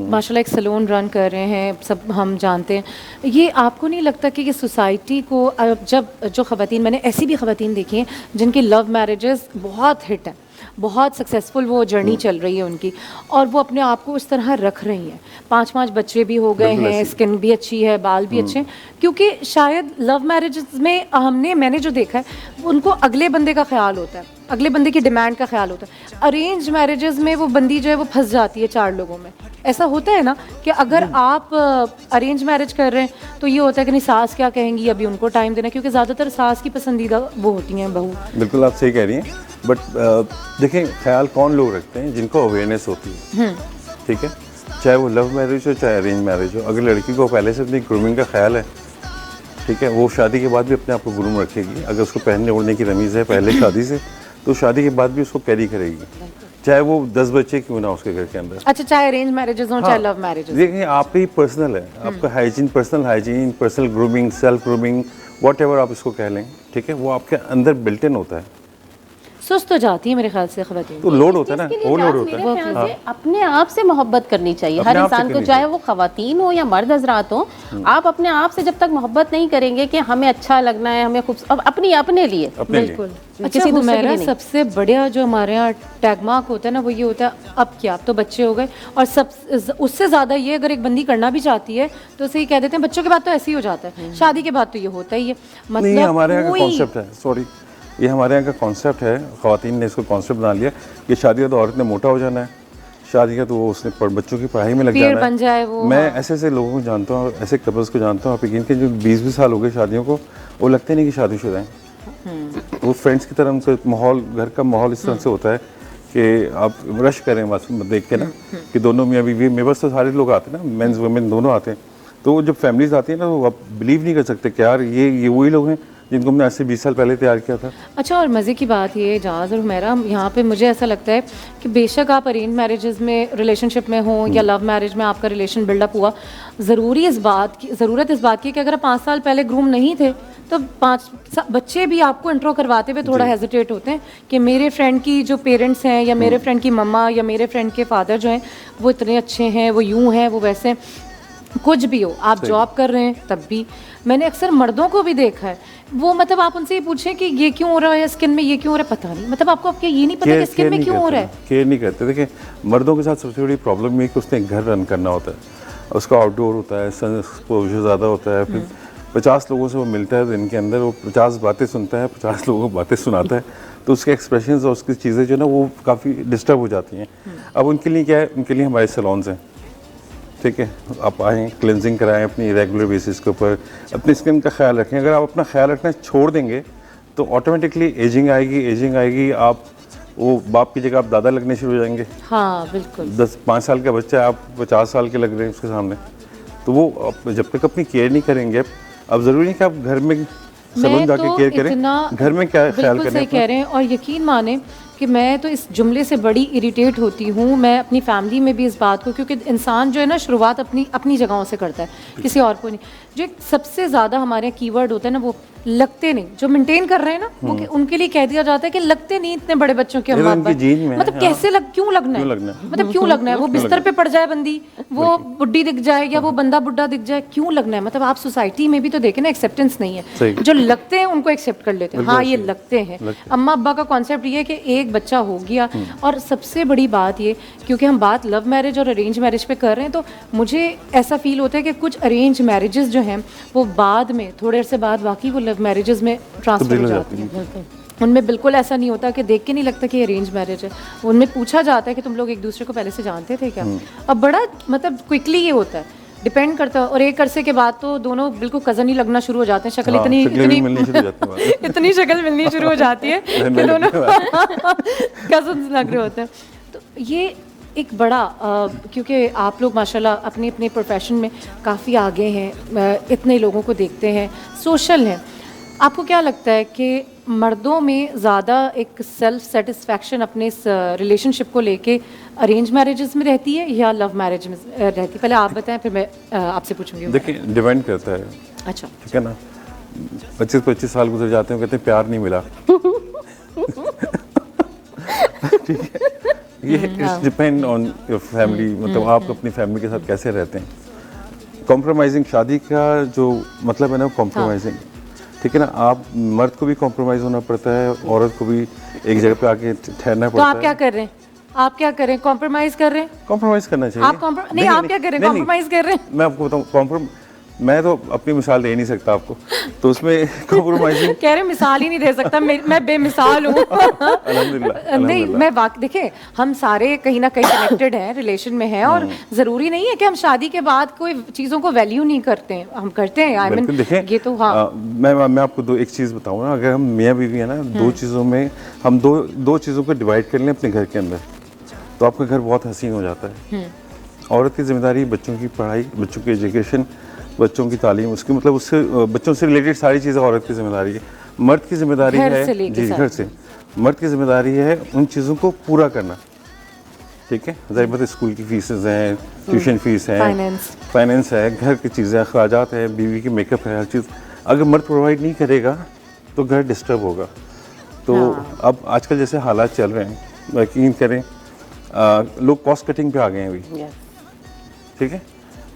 माशाल्लाह एक सैलून रन कर रहे हैं, सब हम जानते हैं। ये आपको नहीं लगता कि ये सोसाइटी को, जब जो ख़वातीन, मैंने ऐसी भी ख़वातीन देखी हैं जिनकी लव मैरिजेस बहुत हिट हैं, बहुत सक्सेसफुल वो जर्नी चल रही है उनकी, और वो अपने आप को इस तरह रख रही हैं। 5 बच्चे भी हो गए बिल्कुल हैं, ऐसे। स्किन भी अच्छी है, बाल भी अच्छे हैं, क्योंकि शायद लव मैरिजेस में मैंने जो देखा है उनको अगले बंदे का ख्याल होता है, अगले बंदे की डिमांड का ख्याल होता है। अरेंज मैरिजेस में वो बंदी जो है वो फंस जाती है 4 लोगों में। ऐसा होता है ना कि अगर आप अरेंज मैरिज कर रहे हैं तो ये होता है कि नहीं सास क्या कहेंगी, अभी उनको टाइम देना, क्योंकि ज़्यादातर सास की पसंदीदा वो होती हैं बहू। बिल्कुल आप सही कह रही हैं, बट देखें ख्याल कौन लोग रखते हैं जिनको अवेयरनेस होती है, ठीक है, चाहे वो लव मैरिज हो चाहे अरेंज मैरिज हो। अगर लड़की को पहले से अपनी ग्रूमिंग का ख्याल है, ठीक है, वो शादी के बाद भी अपने आप को ग्रूम रखेगी। अगर उसको पहनने ओढ़ने की रमीज़ है पहले शादी से, तो शादी के बाद भी उसको कैरी करेगी, चाहे वो 10 बच्चे क्यों ना उसके घर के अंदर। अच्छा, चाहे अरेंज मैरिजेस हों चाहे लव मैरिजेस। देखिए आप ही पर्सनल है, आपका hygiene, personal hygiene, personal grooming, self grooming, what ever आप इसको कह लें, ठीक है, वो आपके अंदर बिल्ट इन होता है। सुस्त हो जाती है मेरे ख्याल से ख़वातीन। तो लोड होता है ना, इसके लिए ओवरलोड जांच होता है। मेरे ख्याल से अपने आप से मोहब्बत करनी चाहिए अपने हर आप से इंसान को, करनी चाहे चाहिए। वो खवातीन हो या मर्द हजरात हो। आप अपने आप से जब तक मोहब्बत नहीं करेंगे कि हमें अच्छा लगना है, हमें खूब अपने लिए अपने लिए। बिल्कुल। किसी अच्छा, दूसरे के लिए हुमैरा, नहीं। सबसे बढ़िया जो हमारे यहाँ टैगमार्क होता है ना वो ये होता है अब क्या, अब तो बच्चे हो गए, और सब उससे ज़्यादा ये अगर एक बंदी करना भी चाहती है तो उसे ये कह देते हैं बच्चों के बाद तो ऐसे ही हो जाता है, शादी के बाद तो ये होता ही है। नहीं, ये हमारे यहाँ का कोई- कॉन्सेप्ट है, सॉरी, ये हमारे यहाँ का कॉन्सेप्ट है, ख़वातीन ने इसको कॉन्सेप्ट बना लिया कि शादी का तो औरत ने मोटा हो जाना है, शादी का तो वो उसने बच्चों की पढ़ाई में लग पेड़ जाना बन जाए वो, मैं हाँ। ऐसे ऐसे लोगों को जानता हूँ, ऐसे कपल्स को जानता हूँ, आप यकीन करिए जो 20-20 साल हो गए शादियों को, वो लगते नहीं कि शादीशुदा हैं। वो फ्रेंड्स की तरह उनका माहौल, घर का माहौल इस तरह से होता है कि आप रश करें बस देख के ना कि दोनों मियाँ बीवी, मेरे पास तो सारे लोग आते हैं ना, मेंस वुमेन दोनों आते हैं, तो जब फैमिलीज आती है ना तो आप बिलीव नहीं कर सकते कि यार ये वही लोग हैं जिनको हमने आज से 20 साल पहले तैयार किया था। अच्छा, और मज़े की बात ये जहाज़ और हुमैरा, यहाँ पे मुझे ऐसा लगता है कि बेशक आप अरेंज मैरिजेस में रिलेशनशिप में हों या लव मैरिज में आपका रिलेशन बिल्डअप हुआ, ज़रूरत इस बात की कि अगर आप 5 साल पहले ग्रूम नहीं थे तो 5 बच्चे भी आपको इंट्रो करवाते हुए थोड़ा हेजिटेट होते हैं कि मेरे फ्रेंड की जो पेरेंट्स हैं या मेरे फ्रेंड की मम्मा या मेरे फ्रेंड के फादर जो हैं वो इतने अच्छे हैं, वो यूँ हैं, वो वैसे हैं। कुछ भी हो, आप जॉब कर रहे हैं तब भी मैंने अक्सर मर्दों को भी देखा है, वो मतलब आप उनसे ये पूछें कि ये क्यों हो रहा है, स्किन में ये क्यों हो रहा है, पता नहीं, मतलब आपको आपके ये नहीं पता कि स्किन में क्यों हो रहा है। केयर नहीं करते। देखिए मर्दों के साथ सबसे बड़ी प्रॉब्लम ये कि उसने घर रन करना होता है, उसका आउटडोर होता है, सन एक्सपोजर ज़्यादा होता है, फिर 50 लोगों से वो मिलता है दिन के अंदर, वो 50 बातें सुनता है, 50 लोगों को बातें सुनाता है, तो उसके एक्सप्रेशंस और उसकी चीज़ें जो है ना वो काफ़ी डिस्टर्ब हो जाती हैं। अब उनके लिए क्या है, उनके लिए हमारे सैलून्स हैं, ठीक है, आप आएँ, क्लेंजिंग कराएं अपनी रेगुलर बेसिस के ऊपर, अपनी स्किन का ख्याल रखें। अगर आप अपना ख्याल रखना छोड़ देंगे तो ऑटोमेटिकली एजिंग आएगी, आप वो बाप की जगह आप दादा लगने शुरू हो जाएंगे। हाँ बिल्कुल। 5 साल का बच्चा है, आप 50 साल के लग रहे हैं उसके सामने, तो वो जब तक अपनी केयर नहीं करेंगे, अब ज़रूरी नहीं कि आप घर में सलून जाके केयर करें, घर में क्या ख्याल बिल्कुल करें सही कह रहे हैं, और यकीन माने कि मैं तो इस जुमले से बड़ी इरिटेट होती हूँ, मैं अपनी फैमिली में भी इस बात को, क्योंकि इंसान जो है ना शुरुआत अपनी जगहों से करता है, किसी और को नहीं। जो एक सबसे ज़्यादा हमारे यहाँ कीवर्ड होता है ना वो लगते नहीं, जो मेंटेन कर रहे हैं ना वो उनके लिए कह दिया जाता है कि लगते नहीं इतने बड़े बच्चों के ये तो अम्मा उनकी अब्बा। जीन में है, मतलब कैसे क्यों लगना क्यों है, लगना है? मतलब क्यों लगना है, वो बिस्तर पे पड़ जाए बंदी, वो बुढ़ी दिख जाए या वो बंदा बुढ़ा दिख जाए, क्यों लगना है। मतलब आप सोसाइटी में भी तो देखें ना, एक्सेप्टेंस नहीं है, सही। जो लगते हैं उनको एक्सेप्ट कर लेते हैं, हाँ ये लगते हैं। अम्मा अब्बा का कॉन्सेप्ट ये है कि एक बच्चा हो गया। और सबसे बड़ी बात ये, क्योंकि हम बात लव मैरिज और अरेंज मैरिज पे कर रहे हैं, तो मुझे ऐसा फील होता है कि कुछ अरेंज मैरिजेस जो हैं वो बाद में थोड़े अरसे बाद वाकई वो लव मैरिजेस में ट्रांसफर हो जाती हैं। उनमें बिल्कुल ऐसा नहीं होता कि देख के नहीं लगता कि अरेंज मैरिज है, उनमें पूछा जाता है कि तुम लोग एक दूसरे को पहले से जानते थे क्या। अब बड़ा मतलब क्विकली ये होता है, डिपेंड करता है, और एक अरसे के बाद तो दोनों बिल्कुल कज़न ही लगना शुरू हो जाते हैं, शक्ल हाँ, इतनी शक्लें भी मिलनी शुरू हो जाती हैं। इतनी शक्ल मिलनी शुरू हो जाती है कि दोनों कज़न्स लग रहे होते हैं। तो ये एक बड़ा क्योंकि आप लोग माशाल्लाह अपने अपने प्रोफेशन में काफ़ी आगे हैं, इतने लोगों को देखते हैं, सोशल हैं, आपको क्या लगता है कि मर्दों में ज़्यादा एक सेल्फ सेटिस्फैक्शन अपने इस रिलेशनशिप को लेके अरेंज मैरिजेस में रहती है या लव मैरिज में रहती है? पहले आप बताएं, फिर मैं आपसे पूछूंगी। देखिए डिपेंड करता है, अच्छा, ठीक है ना, 25-25 साल गुजर जाते हैं, कहते हैं प्यार नहीं मिला। ठीक है, ये डिपेंड ऑन योर फैमिली, मतलब आप अपनी फैमिली के साथ कैसे रहते हैं। कॉम्प्रोमाइजिंग, शादी का जो मतलब है ना कॉम्प्रोमाइजिंग, ठीक है ना। आप मर्द को भी कॉम्प्रोमाइज़ होना पड़ता है, औरत को भी एक जगह पे आके ठहरना तो पड़ता आप है। क्या कर रहे हैं? आप क्या कर रहे हैं? कॉम्प्रोमाइज कर रहे हैं? कॉम्प्रोमाइज़ करना चाहिए। आप नहीं, आप क्या कर रहे हैं? नहीं, कॉम्प्रोमाइज कर रहे हैं? मैं आपको बताऊँ, मैं तो अपनी मिसाल दे नहीं सकता आपको, तो उसमें कॉम्प्रोमाइज़िंग कह रहे मिसाल ही नहीं दे सकता, मैं बेमिसाल हूँ। अल्हम्दुलिल्लाह नहीं, मैं देखिए हम सारे कहीं ना कहीं कनेक्टेड हैं, रिलेशन में हैं, और जरूरी नहीं है कि हम शादी के बाद कोई चीजों को वैल्यू नहीं करते हैं, हम करते हैं। आई मीन बिल्कुल। देखें, ये तो हाँ, मैं आपको एक चीज़ बताऊँ ना, अगर हम मियाँ बीवी है ना, दो चीज़ों में हम दो चीज़ों को डिवाइड कर लें अपने घर के अंदर, तो आपका घर बहुत हसीन हो जाता है। औरत की जिम्मेदारी बच्चों की पढ़ाई, बच्चों की एजुकेशन, बच्चों की तालीम, उसकी मतलब उससे बच्चों से रिलेटेड सारी चीज़ें औरत की जिम्मेदारी है। मर्द की जिम्मेदारी घर है से लेके जी, सारा। घर से मर्द की जिम्मेदारी है उन चीज़ों को पूरा करना। ठीक है, ज़ाहिर बात है, स्कूल की फीसेस हैं, ट्यूशन फीस है, फाइनेंस है, घर की चीज़ें, अखराजात है, बीवी की मेकअप है, हर चीज़ अगर मर्द प्रोवाइड नहीं करेगा तो घर डिस्टर्ब होगा। तो अब आजकल जैसे हालात चल रहे हैं, यकीन करें, लोग कॉस्ट कटिंग पे आ गए हैं अभी। ठीक है,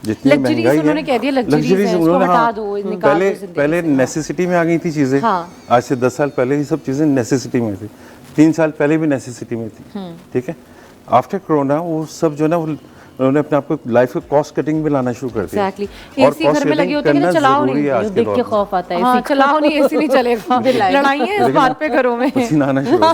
जितनी Luxuries महंगाई उन्होंने कह दिया, luxuries हैं, इसको उन्होंने, हटा हाँ, दो, निकाल दो जिंदगी पहले से, हाँ। नेसेसिटी में आ गई थी चीज़ें। हाँ। आज से 10 साल पहले ये सब चीज़ें नेसेसिटी में थी, 3 साल पहले भी नेसेसिटी में थी। ठीक है, आफ्टर कोरोना वो सब जो है ना, उन्होंने अपने आप को लाइफ को कॉस्ट कटिंग में लाना शुरू कर दिया। Exactly। AC घर में लगे होते हैं कि चलाओ नहीं, आज के देख दौर के में। खौफ आता है। हाँ, चलाओ नहीं, ऐसी नहीं चलेगा, लड़ाई है इस बात पे घरों में। पसीना आना शुरू हो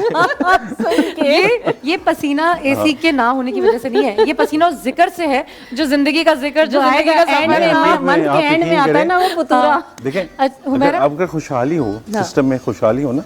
गया। ये पसीना एसी के ना होने की वजह से नहीं है, ये पसीना उस जिक्र से है जो जिंदगी का जिक्र, जो जिंदगी का एंड सफर है। में मंथ के एंड में आता है ना वो पुतूरा। देखें, हुमैरा, अगर खुशहाली हो, सिस्टम में खुशहाली हो ना,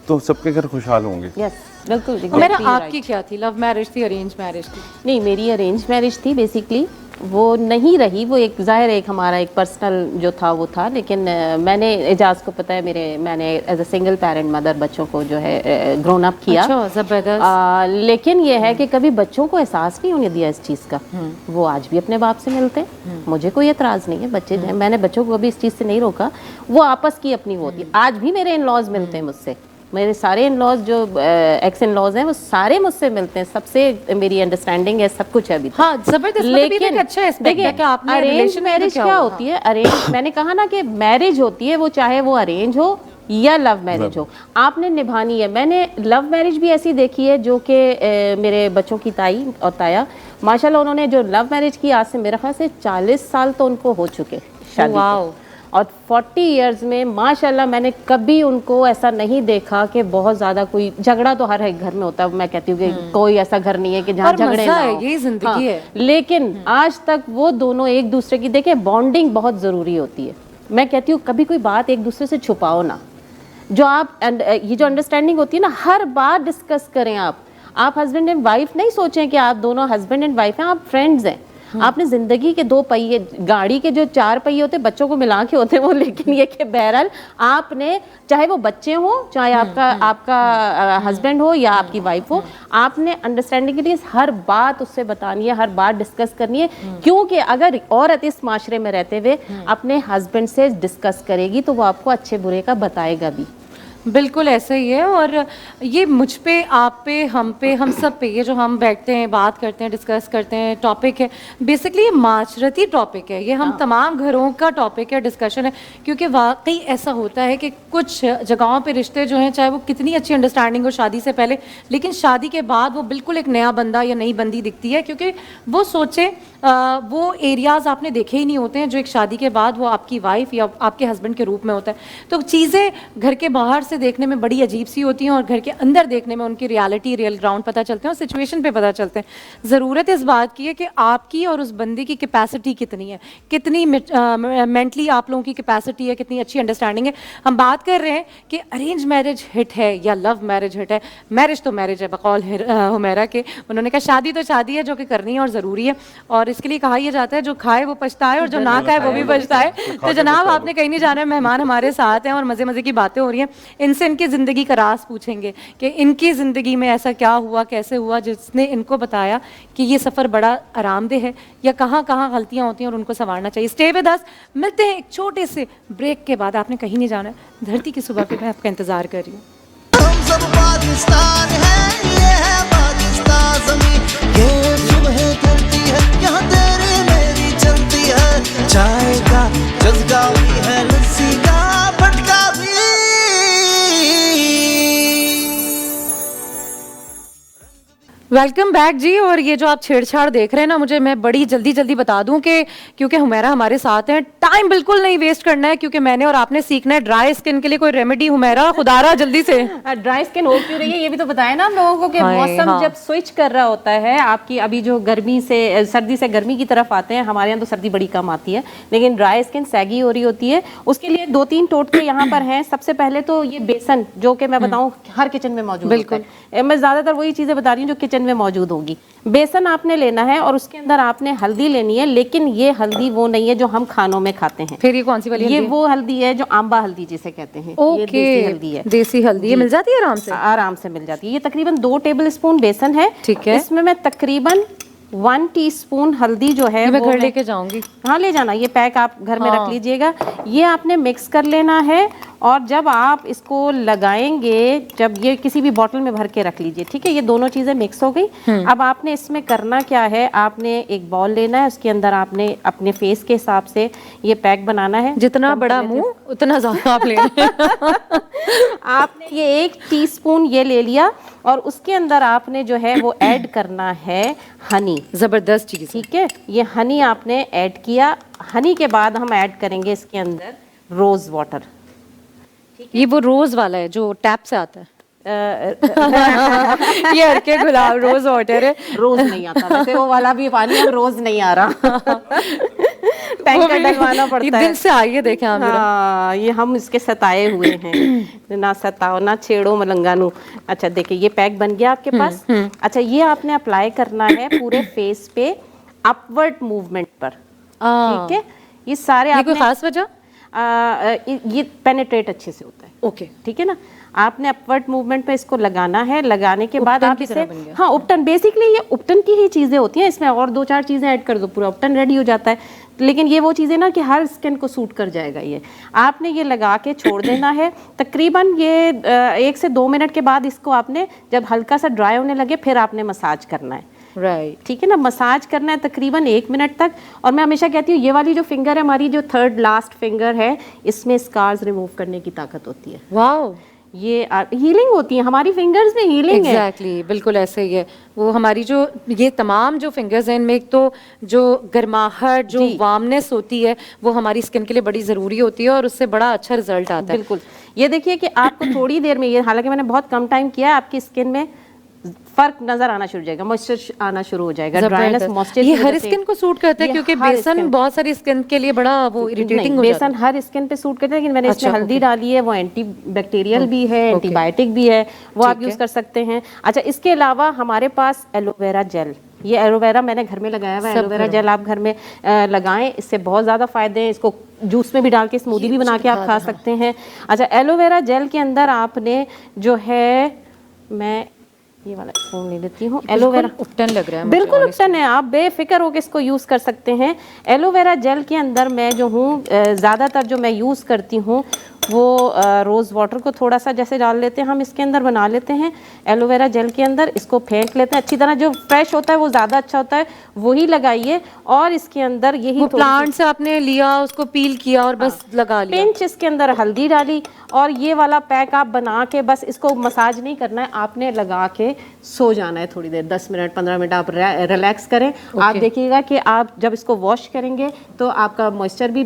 तो सबके घर खुशहाल होंगे। यस, बिल्कुल। मेरा exactly आपकी right। क्या थी? लव मैरिज थी, अरेंज मैरिज थी? नहीं, मेरी अरेंज मैरिज थी बेसिकली। वो नहीं रही, वो एक ज़ाहिर एक हमारा एक पर्सनल जो था वो था, लेकिन मैंने एजाज को पता है, मैंने as a single parent mother बच्चों को जो है ग्रोन अप किया। अच्छा, जबरदस्त। लेकिन ये है कि कभी बच्चों को एहसास नहीं होने दिया इस चीज़ का। वो आज भी अपने बाप से मिलते हैं, मुझे कोई एतराज़ नहीं है, बच्चे जो हैं, मैंने बच्चों को भी इस चीज़ से नहीं रोका, वो आपस की अपनी वो होती है। आज भी मेरे इन लॉज मिलते हैं मुझसे, मेरे सारे इन लॉज जो एक्स इन लॉज हैं वो सारे मुझसे मिलते हैं, सबसे मेरी अंडरस्टैंडिंग है, सब कुछ है अभी तक। हाँ, जबरदस्त। लेकिन अच्छा देखिए, अरेंज मैरिज क्या होती है? अरेंज मैंने कहा ना कि मैरिज होती है, वो चाहे वो अरेंज हो या लव मैरिज हो, आपने निभानी है। मैंने लव मैरिज भी ऐसी देखी है जो कि मेरे बच्चों की ताई और ताया, माशाल्लाह उन्होंने जो लव मैरिज की, आज से मेरे ख्याल से 40 साल तो उनको हो चुके शादी को, और 40 इयर्स में माशाल्लाह मैंने कभी उनको ऐसा नहीं देखा कि बहुत ज़्यादा कोई झगड़ा, तो हर एक घर में होता है, मैं कहती हूँ कि कोई ऐसा घर नहीं है कि जहाँ झगड़े ना हो। ये जिंदगी है। लेकिन आज तक वो दोनों एक दूसरे की, देखिए बॉन्डिंग बहुत ज़रूरी होती है। मैं कहती हूँ कभी कोई बात एक दूसरे से छुपाओ ना, जो आप ये जो अंडरस्टैंडिंग होती है ना, हर बार डिस्कस करें। आप हस्बैंड एंड वाइफ नहीं सोचें कि आप दोनों हस्बैंड एंड वाइफ हैं, आप फ्रेंड्स हैं। आपने जिंदगी के 2 पहिए, गाड़ी के जो 4 पहिए होते हैं, बच्चों को मिला के होते हैं वो, लेकिन ये कि बहरहाल आपने, चाहे वो बच्चे हो, चाहे आपका हस्बैंड हो या आपकी वाइफ हो, आपने अंडरस्टैंडिंग के लिए हर बात उससे बतानी है, हर बात डिस्कस करनी है। क्योंकि अगर औरत इस माशरे में रहते हुए अपने हस्बैंड से डिस्कस करेगी तो वो आपको अच्छे बुरे का बताएगा भी। बिल्कुल ऐसा ही है। और ये मुझ पे, आप पे, हम सब पे, ये जो हम बैठते हैं, बात करते हैं, डिस्कस करते हैं, टॉपिक है, बेसिकली ये माशरती टॉपिक है, ये हम तमाम घरों का टॉपिक है, डिस्कशन है। क्योंकि वाकई ऐसा होता है कि कुछ जगहों पे रिश्ते जो हैं, चाहे वो कितनी अच्छी अंडरस्टैंडिंग हो शादी से पहले, लेकिन शादी के बाद वो बिल्कुल एक नया बंदा या नई बंदी दिखती है, क्योंकि वो सोचे वो एरियाज़ आपने देखे ही नहीं होते हैं जो एक शादी के बाद वो आपकी वाइफ या आपके हस्बैंड के रूप में होता है। तो चीज़ें घर के बाहर से देखने में बड़ी अजीब सी होती हैं और घर के अंदर देखने में उनकी रियलिटी, रियल ग्राउंड पता चलते हैं और सिचुएशन पे पता चलते हैं। ज़रूरत इस बात की है कि आपकी और उस बंदे की कैपेसिटी कितनी है, कितनी मेंटली आप लोगों की कैपेसिटी है, कितनी अच्छी अंडरस्टैंडिंग है। हम बात कर रहे हैं कि अरेंज मैरिज हिट है या लव मैरिज हिट है। मैरिज तो मैरिज है, बकौल हुमैरा के, उन्होंने कहा शादी तो शादी है जो कि करनी है और ज़रूरी है, और इसके लिए कहा यह जाता है जो खाए वो पछताए और जो ना खाए वो भी पछताए। तो जनाब आपने कहीं नहीं जाना है, मेहमान हमारे साथ हैं और मज़े मज़े की बातें हो रही हैं। इनसे इनकी ज़िंदगी का राज पूछेंगे कि इनकी ज़िंदगी में ऐसा क्या हुआ, कैसे हुआ, जिसने इनको बताया कि ये सफ़र बड़ा आरामदेह है, या कहाँ कहाँ गलतियाँ होती हैं और उनको संवारना चाहिए। स्टे विद अस, मिलते हैं एक छोटे से ब्रेक के बाद। आपने कहीं नहीं जाना है, धरती की सुबह पे मैं आपका इंतज़ार कर रही हूँ। हम सब पाकिस्तान है, ये है पाकिस्तान ज़मीं, ये सुबह ढलती है, यहाँ तेरी मेरी चलती है। चाय का जज्बा भी है, लस्सी का भटका भी वेलकम बैक जी। और ये जो आप छेड़छाड़ देख रहे हैं ना, मुझे मैं बड़ी जल्दी जल्दी बता दूं कि क्योंकि हुमैरा हमारे साथ हैं, टाइम बिल्कुल नहीं वेस्ट करना है क्योंकि मैंने और आपने सीखना है ड्राई स्किन के लिए कोई रेमेडी। हुमैरा खुदारा जल्दी से। ड्राई स्किन हो क्यों रही है ये भी तो बताया ना हम लोगों को कि हाय, मौसम हाँ। जब स्विच कर रहा होता है, आपकी अभी जो गर्मी से सर्दी से गर्मी की तरफ आते हैं, हमारे यहाँ तो सर्दी बड़ी कम आती है, लेकिन ड्राई स्किन सैगी हो रही होती है। उसके लिए 2-3 टोटके यहाँ पर हैं। सबसे पहले तो ये बेसन, जो कि मैं बताऊँ हर किचन में मौजूद होता है। मैं ज्यादातर वही चीजें बता रही हूँ जो किचन में मौजूद होगी। बेसन आपने लेना है और उसके अंदर आपने हल्दी लेनी है, लेकिन ये हल्दी वो नहीं है जो हम खानों में खाते हैं। फिर ये कौन सी वाली ये हल्दी है? वो हल्दी है जो आंबा हल्दी जिसे कहते हैं। ये ओके, देसी हल्दी है। देसी हल्दी ये मिल जाती है आराम से? आराम से मिल जाती है। ये तकरीबन 2 टेबलस्पून बेसन है। ठीक है। इसमें मैं तकरीबन 1 टीस्पून हल्दी जो है ये मैं वो घर लेके जाऊंगी। हाँ ले जाना, ये पैक आप घर में हाँ। रख लीजिएगा। ये आपने मिक्स कर लेना है और जब आप इसको लगाएंगे, जब ये किसी भी बॉटल में भर के रख लीजिए, ठीक है। ये दोनों चीजें मिक्स हो गई। अब आपने इसमें करना क्या है, आपने एक बॉल लेना है, उसके अंदर आपने अपने फेस के हिसाब से ये पैक बनाना है। जितना बड़ा मुंह उतना ज्यादा आप ले लें। आपने ये 1 टीस्पून ये ले लिया और उसके अंदर आपने जो है वो ऐड करना है हनी। जबरदस्त चीज है। ठीक है, ये हनी आपने ऐड किया। हनी के बाद हम ऐड करेंगे इसके अंदर रोज वाटर। ये वो रोज वाला है जो टैप से आता है? ये हरके गुलाब रोज वाटर है। रोज नहीं आता वैसे वो वाला भी पानी, अब रोज नहीं आ रहा। टैंकर डलवाना ये पड़ता दिल है। से आइए देखें आप जरा। हाँ, ये हम इसके सताए हुए हैं। ना सताओ ना छेड़ो मलंगानू। अच्छा देखिए ये पैक बन गया आपके पास। अच्छा ये आपने अप्लाई करना है पूरे फेस पे अपवर्ड मूवमेंट पर। ठीक है, ये सारे ये कोई आपने खास वजह? ये पेनिट्रेट अच्छे से होता है। ओके, ठीक है ना। आपने अपवर्ड मूवमेंट पे इसको लगाना है। लगाने के बाद उपटन आप की इसे, तरह बन गया। हाँ उपटन, बेसिकली ये उपटन की ही चीजें होती हैं। इसमें और 2-4 चीजें ऐड कर दो, पूरा उपटन रेडी हो जाता है। लेकिन ये वो चीजें ना कि हर स्किन को सूट कर जाएगा। ये आपने ये लगा के छोड़ देना है। तकरीबन ये 1 से 2 मिनट के बाद इसको आपने जब हल्का सा ड्राई होने लगे फिर आपने मसाज करना है। राइट। ठीक है ना, मसाज करना है तकरीबन 1 मिनट तक। और मैं हमेशा कहती हूँ ये वाली जो फिंगर है हमारी, जो 3rd लास्ट फिंगर है, इसमें स्कार्स रिमूव करने की ताकत होती है। वाओ, ये हीलिंग होती है, हमारी फिंगर्स में हीलिंग है। एग्जैक्टली, बिल्कुल ऐसे ही है। वो हमारी जो ये तमाम जो फिंगर्स हैं इनमें एक तो जो गर्माहट, जो जी। वार्मनेस होती है वो हमारी स्किन के लिए बड़ी ज़रूरी होती है और उससे बड़ा अच्छा रिजल्ट आता है। बिल्कुल। ये देखिए कि आपको थोड़ी देर में, ये हालांकि मैंने बहुत कम टाइम किया है, आपकी स्किन में फर्क नजर आना शुरू हो जाएगा, मॉइस्चर आना शुरू हो जाएगा। ड्राइनेस जबरदस्त। मॉइस्चर ये हर स्किन को सूट करता है ये क्योंकि हर बेसन skin- बहुत सारी स्किन के लिए बड़ा वो इरिटेटिंग हो जाता बेसन हर स्किन पे सूट करता है, लेकिन मैंने अच्छा, इसमें हल्दी ओके। डाली है, वो एंटी बैक्टीरियल भी है, एंटीबायोटिक भी है, वो आप ठीक यूज है। कर सकते हैं। अच्छा इसके अलावा हमारे पास एलोवेरा जेल, ये एलोवेरा मैंने घर में लगाया हुआ है। सब एलोवेरा घरों जेल आप घर में लगाएं, इससे बहुत ज़्यादा फायदे हैं। इसको जूस में भी डाल के स्मूदी भी बना के आप खा सकते हैं। अच्छा एलोवेरा जेल के अंदर आपने जो है, मैं ये वाला स्पून ले लेती हूँ। एलोवेरा उपटन लग रहा है मुझे। बिल्कुल उपटन है, आप बेफिक्र होकर इसको यूज़ कर सकते हैं। एलोवेरा जेल के अंदर मैं जो हूँ ज़्यादातर जो मैं यूज़ करती हूँ वो रोज़ वाटर को थोड़ा सा जैसे डाल लेते हैं, हम इसके अंदर बना लेते हैं एलोवेरा जेल के अंदर, इसको फेंक लेते हैं अच्छी तरह। जो फ्रेश होता है वो ज़्यादा अच्छा होता है, वही लगाइए। और इसके अंदर यही वो प्लांट से आपने लिया, उसको पील किया और बस लगा लिया। पिंच इसके अंदर हल्दी डाली और ये वाला पैक आप बना के बस इसको मसाज नहीं करना है, आपने लगा के सो जाना है थोड़ी देर, 10 मिनट 15 मिनट आप रिलैक्स करें। आप देखिएगा कि आप जब इसको वॉश करेंगे तो आपका मॉइस्चर भी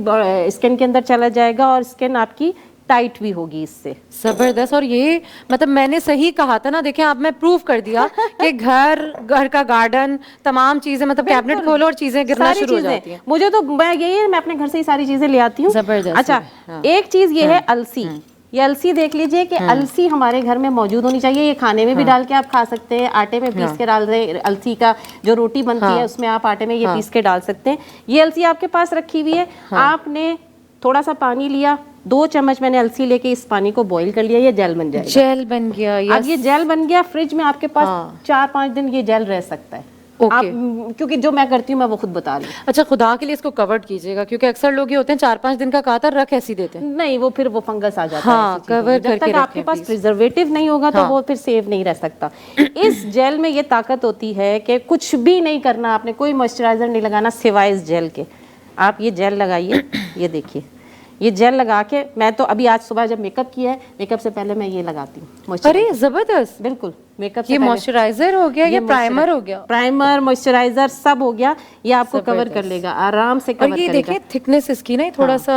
स्किन के अंदर चला जाएगा और स्किन आपकी टाइट भी होगी इससे। जबरदस्त। और ये मतलब मैंने सही कहा था ना, देखें आप, मैं प्रूव कर दिया कि घर का गार्डन तमाम चीजें, मतलब कैबिनेट खोलो और चीजें गिरना सारी शुरू हो चीजें। जाती हैं। मुझे तो मैं यही है, मैं अपने घर से ही सारी चीजें ले आती हूँ। जबरदस्त अच्छा है, हाँ। एक चीज ये है अलसी। ये अलसी देख लीजिए कि अलसी हमारे घर में मौजूद होनी चाहिए। ये खाने में भी डाल के आप खा सकते हैं, आटे में पीस के डाल रहे, अलसी का जो रोटी बनती है उसमें आप आटे में ये पीस के डाल सकते हैं। ये अलसी आपके पास रखी हुई है, आपने थोड़ा सा पानी लिया, 2 चम्मच मैंने अलसी लेके इस पानी को बॉईल कर लिया, ये जेल बन जाएगा। जेल बन गया। अब ये जेल बन गया, फ्रिज में आपके पास 4-5 दिन ये जेल रह सकता है। आप, क्योंकि जो मैं करती हूँ मैं वो खुद बता रही हूँ। अच्छा खुदा के लिए इसको कवर्ड कीजिएगा क्योंकि अक्सर लोग ये होते हैं 4-5 दिन का कातर रख ऐसी देते हैं। नहीं वो फिर वो फंगस आ जाता हाँ, है ऐसी चीज़ों में। कवर जब करके तक आपके रखें पास please। प्रिजर्वेटिव नहीं होगा तो वो फिर सेव नहीं रह सकता। इस जेल में ये ताकत होती है कि कुछ भी नहीं करना, आपने कोई मॉइस्चराइजर नहीं लगाना सिवाय इस जेल के। आप ये जेल लगाइए, ये देखिए ये जेल लगा के मैं तो अभी आज सुबह जब मेकअप किया है, मेकअप से पहले मैं ये लगाती हूँ moisturizer। अरे जबरदस्त, बिल्कुल मेकअप से ये पहले। मॉइस्चराइजर हो गया, ये प्राइमर हो गया, प्राइमर मॉइस्चराइजर सब हो गया, ये आपको कवर कर लेगा, आराम से कवर और ये करेगा। देखें थिकनेस इसकी ना थोड़ा सा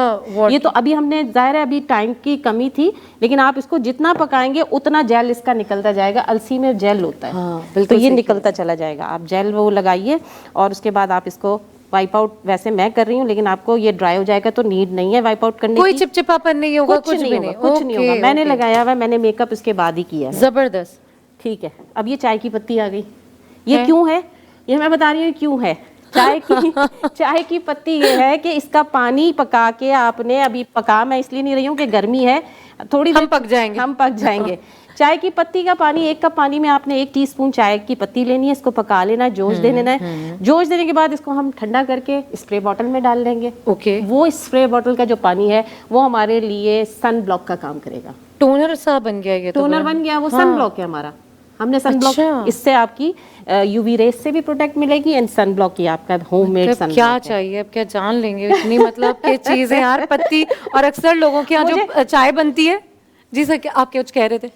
ये तो अभी हमने जाहिर है अभी टाइम की कमी थी, लेकिन आप इसको जितना पकाएंगे उतना जेल इसका निकलता जाएगा। अलसी में जेल होता है, हाँ, तो बिल्कुल ये सही निकलता चला जाएगा। आप जेल वो लगाइए और उसके बाद आप इसको वाइप आउट, वैसे मैं कर रही हूँ लेकिन आपको ये ड्राई हो जाएगा तो नीड नहीं है वाइप आउट करने कोई की। चिपचिपापन नहीं होगा, कुछ नहीं होगा, नहीं। कुछ नहीं होगा। ओके, मैंने ओके। लगाया हुआ है, मैंने मेकअप इसके बाद ही किया है। जबरदस्त। ठीक है, अब ये चाय की पत्ती आ गई। ये क्यों है, ये मैं बता रही हूँ क्यों है। चाय की पत्ती ये है कि इसका पानी पका के आपने, अभी पका मैं इसलिए नहीं रही हूँ कि गर्मी है, थोड़ी हम देर पक जाएंगे। चाय की पत्ती का पानी, 1 कप पानी में आपने 1 टीस्पून चाय की पत्ती लेनी है, इसको पका लेना है, जोश दे लेना है। जोश देने के बाद इसको हम ठंडा करके स्प्रे बॉटल में डाल लेंगे। ओके, वो स्प्रे बॉटल का जो पानी है वो हमारे लिए सन ब्लॉक का काम करेगा। टोनर सा बन गया ये तो। टोनर बन गया, वो सन ब्लॉक है हमारा। हमने सन ब्लॉक, अच्छा। इससे आपकी यूवी रेस से भी प्रोटेक्ट मिलेगी एंड सन ब्लॉक की आपका होममेड सन क्या ब्लॉक है। चाहिए, अब क्या जान लेंगे इतनी मतलब के चीजें यार, पत्ती। और अक्सर लोगों के यहाँ जो चाय बनती है। जी सर, आप क्या कुछ कह रहे थे?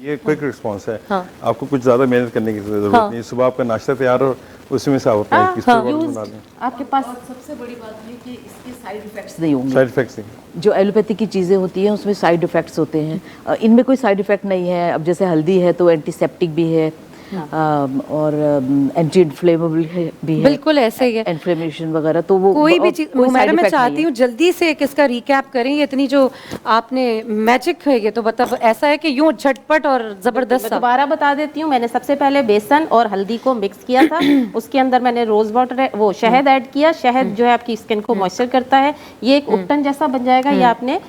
ये क्विक रिस्पांस है। हाँ। आपको कुछ ज़्यादा मेहनत करने की जरूरत नहीं। सुबह आपका नाश्ता तैयार हो, उसमें से आप अपना एक स्प्रे बॉटल बना लें। आपके पास सबसे बड़ी बात ये कि इसके साइड इफेक्ट्स नहीं होंगे। साइड इफेक्ट्स नहीं। जो एलोपैथी की चीज़ें होती हैं उसमें साइड इफेक्ट्स होते हैं, इनमें कोई साइड इफेक्ट नहीं है। अब जैसे हल्दी है तो एंटीसेप्टिक भी है, और एंटी इन्फ्लेमेबल भी है, बिल्कुल ऐसे ही है। इन्फ्लेमेशन वगैरह, तो वो कोई भी चीज कोई हुमैरा, side मैं effect चाहती नहीं हूँ जल्दी से एक इसका रिकैप करें। ये इतनी जो आपने मैजिक है, ये तो मतलब ऐसा है कि यूं झटपट और जबरदस्त मैं सा। दोबारा बता देती हूँ। मैंने सबसे पहले बेसन और हल्दी को मिक्स किया था, उसके अंदर मैंने रोज वाटर वो शहद ऐड किया। शहद जो है आपकी स्किन को मॉइस्चर करता है, ये एक उपटन जैसा बन जाएगा। ये आपने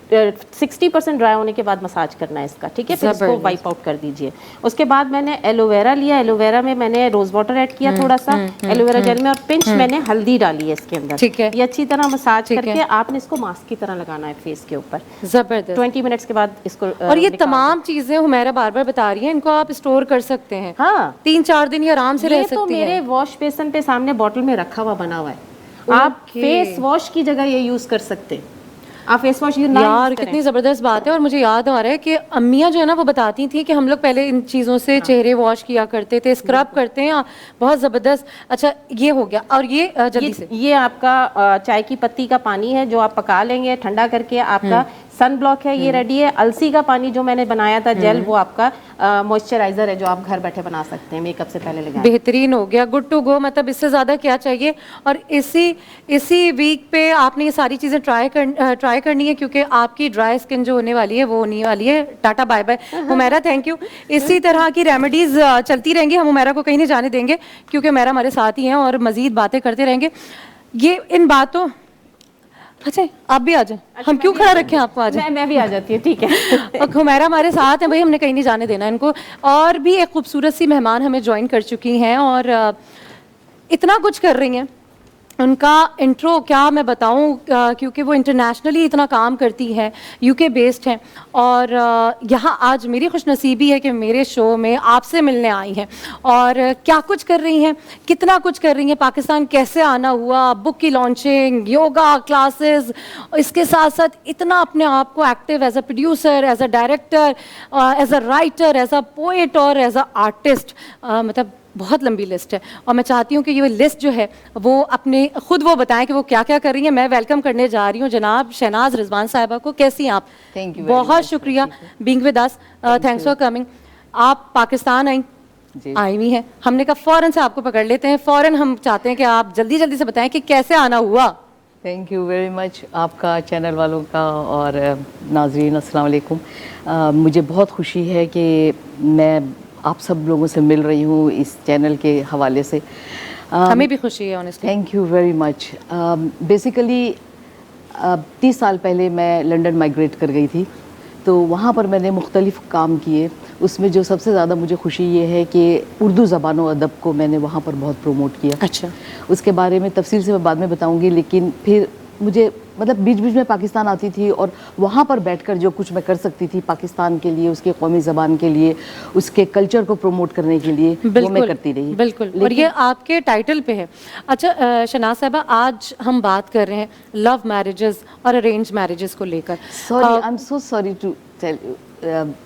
60% ड्राई होने के बाद मसाज करना है इसका, ठीक है। फिर इसको जबरदस्त। वाइप आउट कर दीजिए। उसके बाद मैंने एलोवेरा लिया, एलोवेरा में मैंने रोज वाटर ऐड किया थोड़ा सा एलोवेरा जेल में, और पिंच मैंने हल्दी डाली है इसके अंदर। ठीक है। ये अच्छी तरह मसाज ठीक करके है। आपने इसको मास्क की तरह लगाना है फेस के ऊपर। जबरदस्त। 20 मिनट्स के बाद इसको और ये निकाल तमाम चीजें हुमैरा बार बार बता रही हैं, इनको आप स्टोर कर सकते हैं। हाँ। 3-4 दिन ये आराम से रह ये तो सकती मेरे है। वॉश बेसन पे सामने बॉटल में रखा हुआ बना हुआ है। आप ओके। फेस वॉश की जगह ये यूज कर सकते हैं। आप फेस वॉश यूज ना यार यूज करें। कितनी ज़बरदस्त बात है। और मुझे याद आ रहा है कि अम्मियाँ जो है ना वो बताती थी कि हम लोग पहले इन चीज़ों से चेहरे वॉश किया करते थे, स्क्रब करते हैं, बहुत ज़बरदस्त। अच्छा ये हो गया। और ये जल्दी से ये आपका चाय की पत्ती का पानी है जो आप पका लेंगे ठंडा करके। आपका सन ब्लॉक है, ये रेडी है। अलसी का पानी जो मैंने बनाया था जेल, वो आपका मॉइस्चराइजर है जो आप घर बैठे बना सकते हैं, मेकअप से पहले लगाएं। बेहतरीन हो गया, गुड टू गो। मतलब इससे ज़्यादा क्या चाहिए। और इसी वीक पे आपने ये सारी चीज़ें ट्राई करनी है, क्योंकि आपकी ड्राई स्किन जो होने वाली है वो होने वाली है। Tata bye bye Humaira, thank you. इसी तरह की रेमेडीज़ चलती रहेंगी, हम हुमैरा को कहीं नहीं जाने देंगे, क्योंकि हुमैरा हमारे साथ ही हैं और मज़ीद बातें करते रहेंगे। ये इन बातों, अच्छा आप भी आ जाए। हम क्यों खड़ा रखें आपको, आ जाए। मैं भी आ जाती हूँ, ठीक है। और हुमैरा हमारे साथ हैं भाई, हमने कहीं नहीं जाने देना इनको। और भी एक खूबसूरत सी मेहमान हमें ज्वाइन कर चुकी हैं और इतना कुछ कर रही हैं। उनका इंट्रो क्या मैं बताऊं, क्योंकि वो इंटरनेशनली इतना काम करती हैं, यूके बेस्ड हैं। और यहाँ आज मेरी खुशनसीबी है कि मेरे शो में आपसे मिलने आई हैं। और क्या कुछ कर रही हैं, कितना कुछ कर रही हैं, पाकिस्तान कैसे आना हुआ, बुक की लॉन्चिंग, योगा क्लासेस, इसके साथ साथ इतना अपने आप को active as a producer, as a director, as a writer, as a poet और एज अ आर्टिस्ट। मतलब बहुत लंबी लिस्ट है। और मैं चाहती हूँ कि ये लिस्ट जो है वो अपने खुद वो बताएं कि वो क्या क्या कर रही हैं। मैं वेलकम करने जा रही हूँ जनाब शहनाज रिजवान साहिबा को। कैसी हैं आप? Thank you very बहुत much. शुक्रिया being with us, thanks for coming. आप पाकिस्तान आई हुई हैं, हमने कहा फ़ौरन से आपको पकड़ लेते हैं। फ़ौरन हम चाहते हैं कि आप जल्दी जल्दी से बताएं कि कैसे आना हुआ। थैंक यू वेरी मच आपका, चैनल वालों का और नाजरीन, अस्सलाम वालेकुम। मुझे बहुत खुशी है कि मैं आप सब लोगों से मिल रही हूँ इस चैनल के हवाले से। हमें भी खुशी है honestly. Thank you very much. Basically 30 साल पहले मैं लंदन माइग्रेट कर गई थी, तो वहाँ पर मैंने मुख्तलिफ काम किए। उसमें जो सबसे ज़्यादा मुझे खुशी ये है कि उर्दू ज़बान व अदब को मैंने वहाँ पर बहुत प्रमोट किया। अच्छा, उसके बारे में तफसील से मैं बाद में बताऊँगी, लेकिन फिर मुझे मतलब बीच बीच में पाकिस्तान आती थी और वहाँ पर बैठकर जो कुछ मैं कर सकती थी पाकिस्तान के लिए, उसके कौमी ज़बान के लिए, उसके कल्चर को प्रमोट करने के लिए, वो मैं करती रही। बिल्कुल, और ये आपके टाइटल पे है। अच्छा शहनाज साहबा, आज हम बात कर रहे हैं लव मैरिजेस और अरेंज मैरिजेस को लेकर। Sorry, I am so sorry to tell you,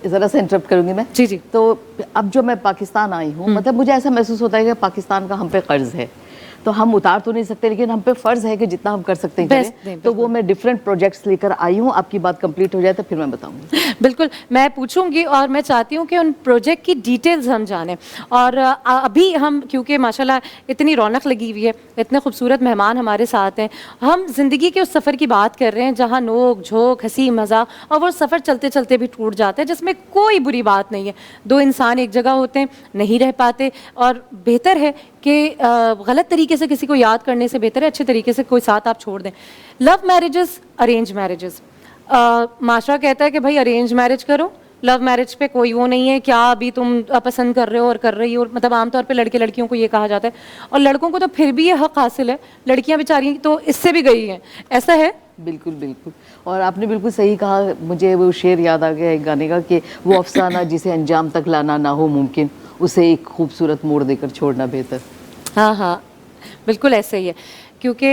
ज़रा सा इंटरप्ट करूंगी मैं। जी जी। तो अब जो मैं पाकिस्तान आई हूँ, मतलब मुझे ऐसा महसूस होता है कि पाकिस्तान का हम पे कर्ज है, तो हम उतार तो नहीं सकते, लेकिन हम पे फर्ज है कि जितना हम कर सकते हैं करें। तो वो मैं डिफरेंट प्रोजेक्ट्स लेकर आई हूँ। आपकी बात कंप्लीट हो जाए तो फिर मैं बताऊंगी। बिल्कुल, मैं पूछूंगी और मैं चाहती हूँ कि उन प्रोजेक्ट की डिटेल्स हम जानें। और अभी हम, क्योंकि माशाल्लाह इतनी रौनक लगी हुई है, इतने खूबसूरत मेहमान हमारे साथ हैं, हम ज़िंदगी के उस सफ़र की बात कर रहे हैं जहाँ नोक झोंक, हंसी मज़ाक, और वो सफ़र चलते चलते भी टूट जाता है, जिसमें कोई बुरी बात नहीं है। दो इंसान एक जगह होते हैं, नहीं रह पाते, और बेहतर है कि गलत तरीके से किसी को याद करने से बेहतर है अच्छे तरीके से कोई साथ आप छोड़ दें। लव मैरिजेस, अरेंज मैरिजेस, माशरा कहता है कि भाई अरेंज मैरिज करो, लव मैरिज पे कोई वो नहीं है, क्या अभी तुम पसंद कर रहे हो और कर रही हो, मतलब आमतौर पे लड़के लड़कियों को ये कहा जाता है, और लड़कों को तो फिर भी ये हक हासिल है, लड़कियां बेचारी तो इससे भी गई हैं, ऐसा है? बिल्कुल बिल्कुल, और आपने बिल्कुल सही कहा। मुझे वो शेर याद आ गया एक गाने का कि वो अफसाना जिसे अंजाम तक लाना ना हो मुमकिन, उसे एक खूबसूरत मोड़ देकर छोड़ना बेहतर। हाँ हाँ, बिल्कुल ऐसे ही है, क्योंकि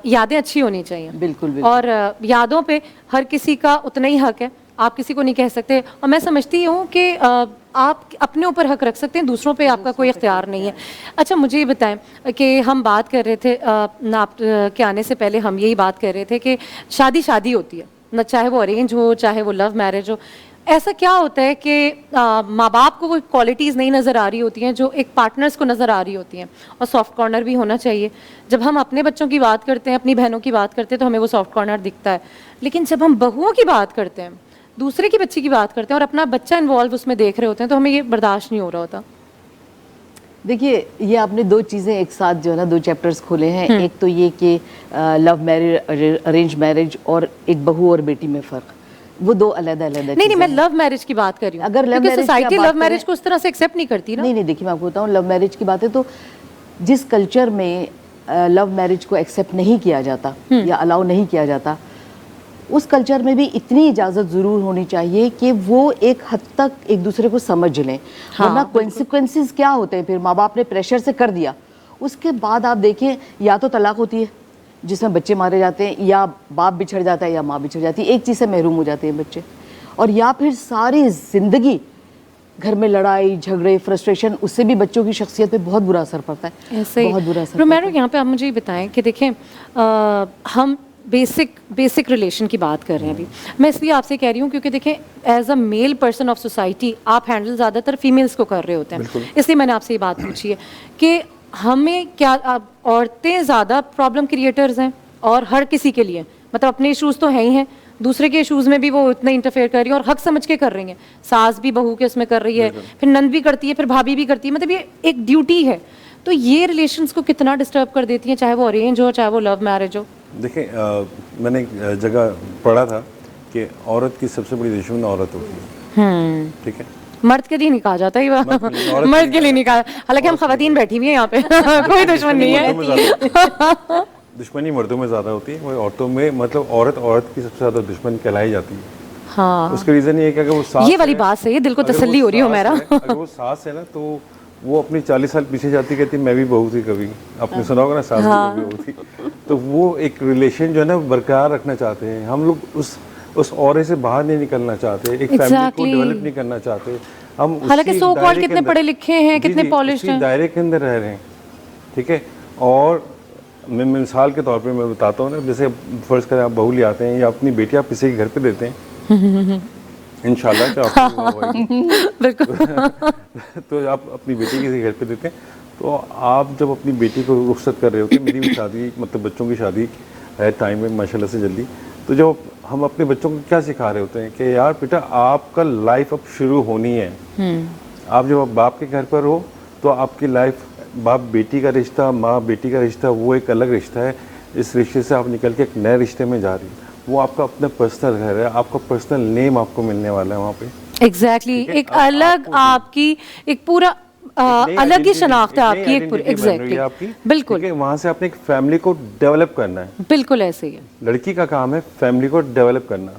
यादें अच्छी होनी चाहिए। बिल्कुल बिल्कुल। और यादों पे हर किसी का उतना ही हक है, आप किसी को नहीं कह सकते। और मैं समझती हूँ कि आप अपने ऊपर हक रख सकते हैं, दूसरों पे आपका कोई इख्तियार नहीं है। अच्छा मुझे ये बताएं कि हम बात कर रहे थे आप के आने से पहले हम यही बात कर रहे थे कि शादी शादी होती है ना, चाहे वो अरेंज हो चाहे वो लव मैरिज हो। ऐसा क्या होता है कि माँ बाप को कोई क्वालिटीज़ नहीं नज़र आ रही होती हैं जो एक पार्टनर्स को नज़र आ रही होती हैं, और सॉफ्ट कॉर्नर भी होना चाहिए। जब हम अपने बच्चों की बात करते हैं, अपनी बहनों की बात करते हैं, तो हमें वो सॉफ्ट कॉर्नर दिखता है, लेकिन जब हम बहुओं की बात करते हैं, दूसरे की बच्ची की बात करते हैं और अपना बच्चा इन्वॉल्व उसमें देख रहे होते हैं, तो हमें ये बर्दाश्त नहीं हो रहा होता। देखिए, ये आपने दो चीज़ें एक साथ जो है ना, दो चैप्टर्स खोले हैं। एक तो ये कि लव मैरिज, अरेंज मैरिज, और एक बहू और बेटी में फ़र्क, वो दो अलग-अलग नहीं, मैं लव मैरिज की बात कर रही हूँ। अगर love marriage society love marriage को उस तरह से एक्सेप्ट नहीं करती ना। नहीं, देखिए मैं आपको बताऊँ, लव मैरिज की बात है तो जिस कल्चर में लव मैरिज को एक्सेप्ट नहीं किया जाता या अलाउ नहीं किया जाता, उस कल्चर में भी इतनी इजाज़त ज़रूर होनी चाहिए कि वो एक हद तक एक दूसरे को समझ लें। वरना कॉन्सिक्वेंसेस क्या होते हैं, फिर माँ बाप ने प्रेशर से कर दिया, उसके बाद आप देखें या तो तलाक होती है जिसमें बच्चे मारे जाते हैं, या बाप बिछड़ जाता है या माँ बिछड़ जाती है, एक चीज़ से महरूम हो जाते हैं बच्चे, और या फिर सारी ज़िंदगी घर में लड़ाई झगड़े फ्रस्ट्रेशन, उससे भी बच्चों की शख्सियत पे बहुत बुरा असर पड़ता है। ऐसे बहुत बुरा असर रोमेरो, यहाँ पे आप मुझे ये बताएं कि देखें हम बेसिक रिलेशन की बात कर रहे हैं अभी। मैं इसलिए आपसे कह रही हूँ क्योंकि देखें as a male person of society आप हैंडल ज़्यादातर फीमेल्स को कर रहे होते हैं, इसलिए मैंने आपसे ये बात पूछी है कि हमें क्या औरतें ज़्यादा प्रॉब्लम क्रिएटर्स हैं, और हर किसी के लिए, मतलब अपने इशूज़ तो हैं ही हैं, दूसरे के इशूज़ में भी वो इतना इंटरफेयर कर रही है और हक समझ के कर रही हैं। सास भी बहू के उसमें कर रही है, फिर नंद भी करती है, फिर भाभी भी करती है, मतलब ये एक ड्यूटी है। तो ये रिलेशंस को कितना डिस्टर्ब कर देती हैं, चाहे वो अरेंज हो चाहे वो लव मैरिज हो। देखिए मैंने एक जगह पढ़ा था कि औरत की सबसे बड़ी दुश्मन औरत होती है। ठीक है, मर्द के लिए नहीं कहा जाता, ये मर्द के लिए नहीं कहा, हालांकि हम खवातीन बैठी हुई हैं यहाँ पे कोई दुश्मन नहीं है। दुश्मनी मर्दों में ज़्यादा होती है, वो औरतों में, मतलब औरत की सबसे ज़्यादा दुश्मन कहलाई जाती है। हाँ, उसका रीज़न ये है कि अगर वो सास ये वाली बात सही है, दिल को तसल्ली हो रही हो मेरा। अगर वो सास है ना, तो वो अपनी 40 साल पीछे जाती, कहती मैं भी बहू थी कभी, आपने सुना होगा ना, सास भी बहू थी। तो वो एक रिलेशन जो है ना बरकरार रखना चाहते हैं हम लोग, उस औरे से बाहर नहीं निकलना चाहते, एक फैमिली को डेवलप नहीं करना चाहते हम। हालांकि सो कॉल्ड कितने पढ़े लिखे हैं, कितने पॉलिश्ड हैं, दायरे के अंदर रह रहे हैं। ठीक है, और मैं मिसाल के तौर पे मैं बताता हूँ ना, जैसे फर्ज करें आप बहू ले आते हैं या अपनी बेटी आप किसी के घर पे देते हैं इंशाल्लाह, तो बिल्कुल तो आप अपनी बेटी किसी घर पे देते हैं, तो आप जब अपनी बेटी को रुखसत कर रहे होते हैं, मेरी भी शादी, मतलब बच्चों की शादी है टाइम में माशाल्लाह से जल्दी, तो जब हम अपने बच्चों को क्या सिखा रहे होते हैं कि यार बेटा आपका लाइफ अब शुरू होनी है। आप जब बाप के घर पर हो तो आपकी लाइफ, बाप बेटी का रिश्ता, माँ बेटी का रिश्ता, वो एक अलग रिश्ता है। इस रिश्ते से आप निकल के एक नए रिश्ते में जा रही है, वो आपका अपना पर्सनल घर है, आपका पर्सनल नेम आपको मिलने वाला है वहाँ पे। एग्जैक्टली एक अलग आपकी एक पूरा अलग ही शनाख्त है आपकी एक पूरी, एग्जैक्टली एग्जैक्टली, बिल्कुल वहाँ से आपने एक फैमिली को डेवलप करना है। बिल्कुल ऐसे ही है। लड़की का काम है फैमिली को डेवलप करना।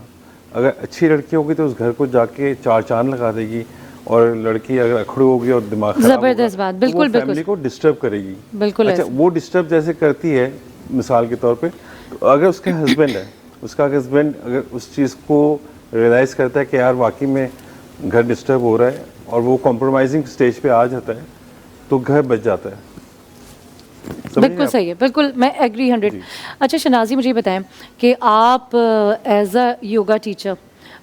अगर अच्छी लड़की होगी तो उस घर को जाके चार चांद लगा देगी, और लड़की अगर अखड़ू होगी और दिमाग खराब जबरदस्त होगा, बात, तो बिल्कुल वो बिल्कुल फैमिली को डिस्टर्ब करेगी। बिल्कुल अच्छा, वो डिस्टर्ब जैसे करती है मिसाल के तौर पे, तो अगर उसके हस्बैंड है, उसका हस्बैंड अगर उस चीज़ को रियलाइज़ करता है कि यार वाकई में घर डिस्टर्ब हो रहा है, और वो कॉम्प्रोमाइजिंग स्टेज पे आ जाता है, तो घर बच जाता है। समझ रहे बिल्कुल आप? सही है, बिल्कुल मैं एग्री 100। अच्छा शनाजी, मुझे ये बताएं कि आप एज अ योगा टीचर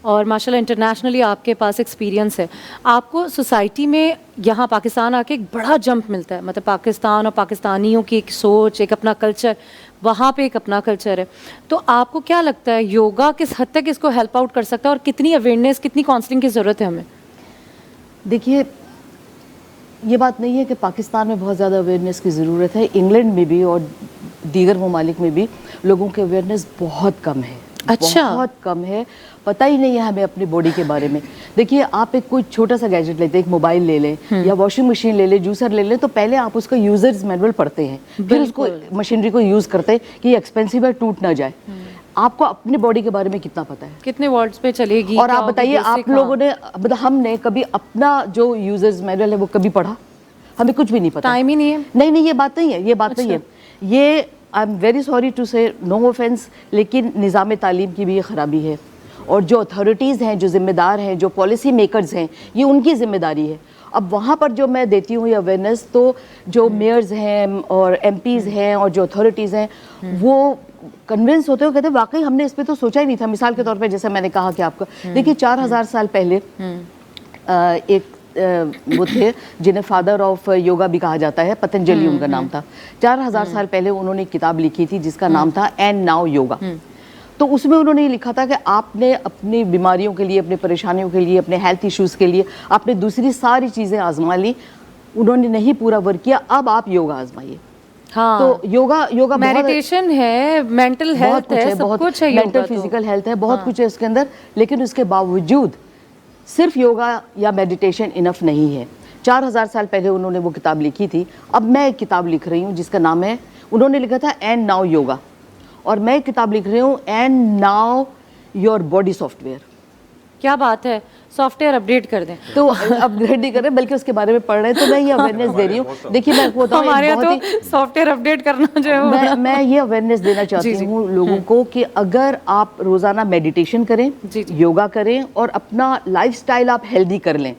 और माशाल्लाह इंटरनेशनली आपके पास एक्सपीरियंस है, आपको सोसाइटी में यहाँ पाकिस्तान आके एक बड़ा जंप मिलता है, मतलब पाकिस्तान और पाकिस्तानियों की एक सोच, एक अपना कल्चर, वहाँ पे एक अपना कल्चर है, तो आपको क्या लगता है योगा किस हद तक इसको हेल्प आउट कर सकता है, और कितनी अवेयरनेस, कितनी काउंसलिंग की ज़रूरत है हमें? देखिए, ये बात नहीं है कि पाकिस्तान में बहुत ज़्यादा अवेयरनेस की ज़रूरत है, इंग्लैंड में भी और दीगर ममालिक में भी लोगों की अवेयरनेस बहुत कम है। अच्छा। बहुत कम है, पता ही नहीं है हमें अपनी बॉडी के बारे में। देखिए, आप एक कोई छोटा सा गैजेट लेते हैं, एक मोबाइल ले लें या वॉशिंग मशीन ले लें, जूसर ले लें, तो पहले आप उसका यूजर्स मैनुअल पढ़ते हैं, फिर उसको मशीनरी को यूज़ करते हैं कि ये एक्सपेंसिव है, टूट ना जाए। आपको अपनी बॉडी के बारे में कितना पता है? कितने वॉल्ट्स पे चलेगी? और क्या आप होगी बताइए, आप basic? लोगों ने, मतलब हमने कभी अपना जो यूजर्स मैनुअल है वो कभी पढ़ा? हमें कुछ भी नहीं पता। टाइम ही नहीं है। नहीं नहीं, ये बात नहीं है, ये बात नहीं है। ये I am very sorry to say, no offence, लेकिन निज़ाम तालीम की भी ये ख़राबी है, और जो अथॉरिटीज़ हैं, जो ज़िम्मेदार हैं, जो पॉलिसी मेकर्स हैं, ये उनकी ज़िम्मेदारी है। अब वहाँ पर जो मैं देती हूँ ये अवेयरनेस, तो जो मेयर्स हैं और एमपीज़ हैं और जो अथॉरिटीज़ हैं, वो कन्विंस होते हो, कहते हैं वाकई हमने इस पर तो सोचा ही नहीं था। मिसाल के तौर पे जैसे मैंने कहा कि आपका देखिए 4000 साल पहले एक वो थे जिन्हें फादर ऑफ योगा भी कहा जाता है, पतंजलि उनका नाम था। 4000 साल पहले उन्होंने एक किताब लिखी थी जिसका नाम था एंड नाउ योगा। तो उसमें उन्होंने ये लिखा था कि आपने अपनी बीमारियों के लिए, अपनी परेशानियों के लिए, अपने हेल्थ इश्यूज़ के लिए आपने दूसरी सारी चीज़ें आजमा ली, उन्होंने नहीं पूरा वर्क किया, अब आप योगा आजमाइए। हाँ, तो योगा मेडिटेशन है, मेंटल हेल्थ है, सब कुछ है, मेंटल फिजिकल हेल्थ है, बहुत कुछ है उसके अंदर, लेकिन उसके बावजूद सिर्फ योगा या मेडिटेशन इनफ नहीं है। 4000 साल पहले उन्होंने वो किताब लिखी थी। अब मैं एक किताब लिख रही हूँ जिसका नाम है, उन्होंने लिखा था एंड नाउ योगा, और मैं एक किताब लिख रही हूँ and now your body software. क्या बात है, सॉफ्टवेयर अपडेट कर दें। तो अपग्रेड नहीं कर रहे बल्कि उसके बारे में पढ़ रहे हैं, तो मैं ये अवेयरनेस दे रही हूँ। देखिए, मैं आपको बताऊँ, हमारे यहाँ तो सॉफ्टवेयर अपडेट करना जो है वो मैं ये अवेयरनेस देना चाहती हूँ लोगों को कि अगर आप रोज़ाना मेडिटेशन करें, योगा करें और अपना लाइफस्टाइल आप हेल्दी कर लें,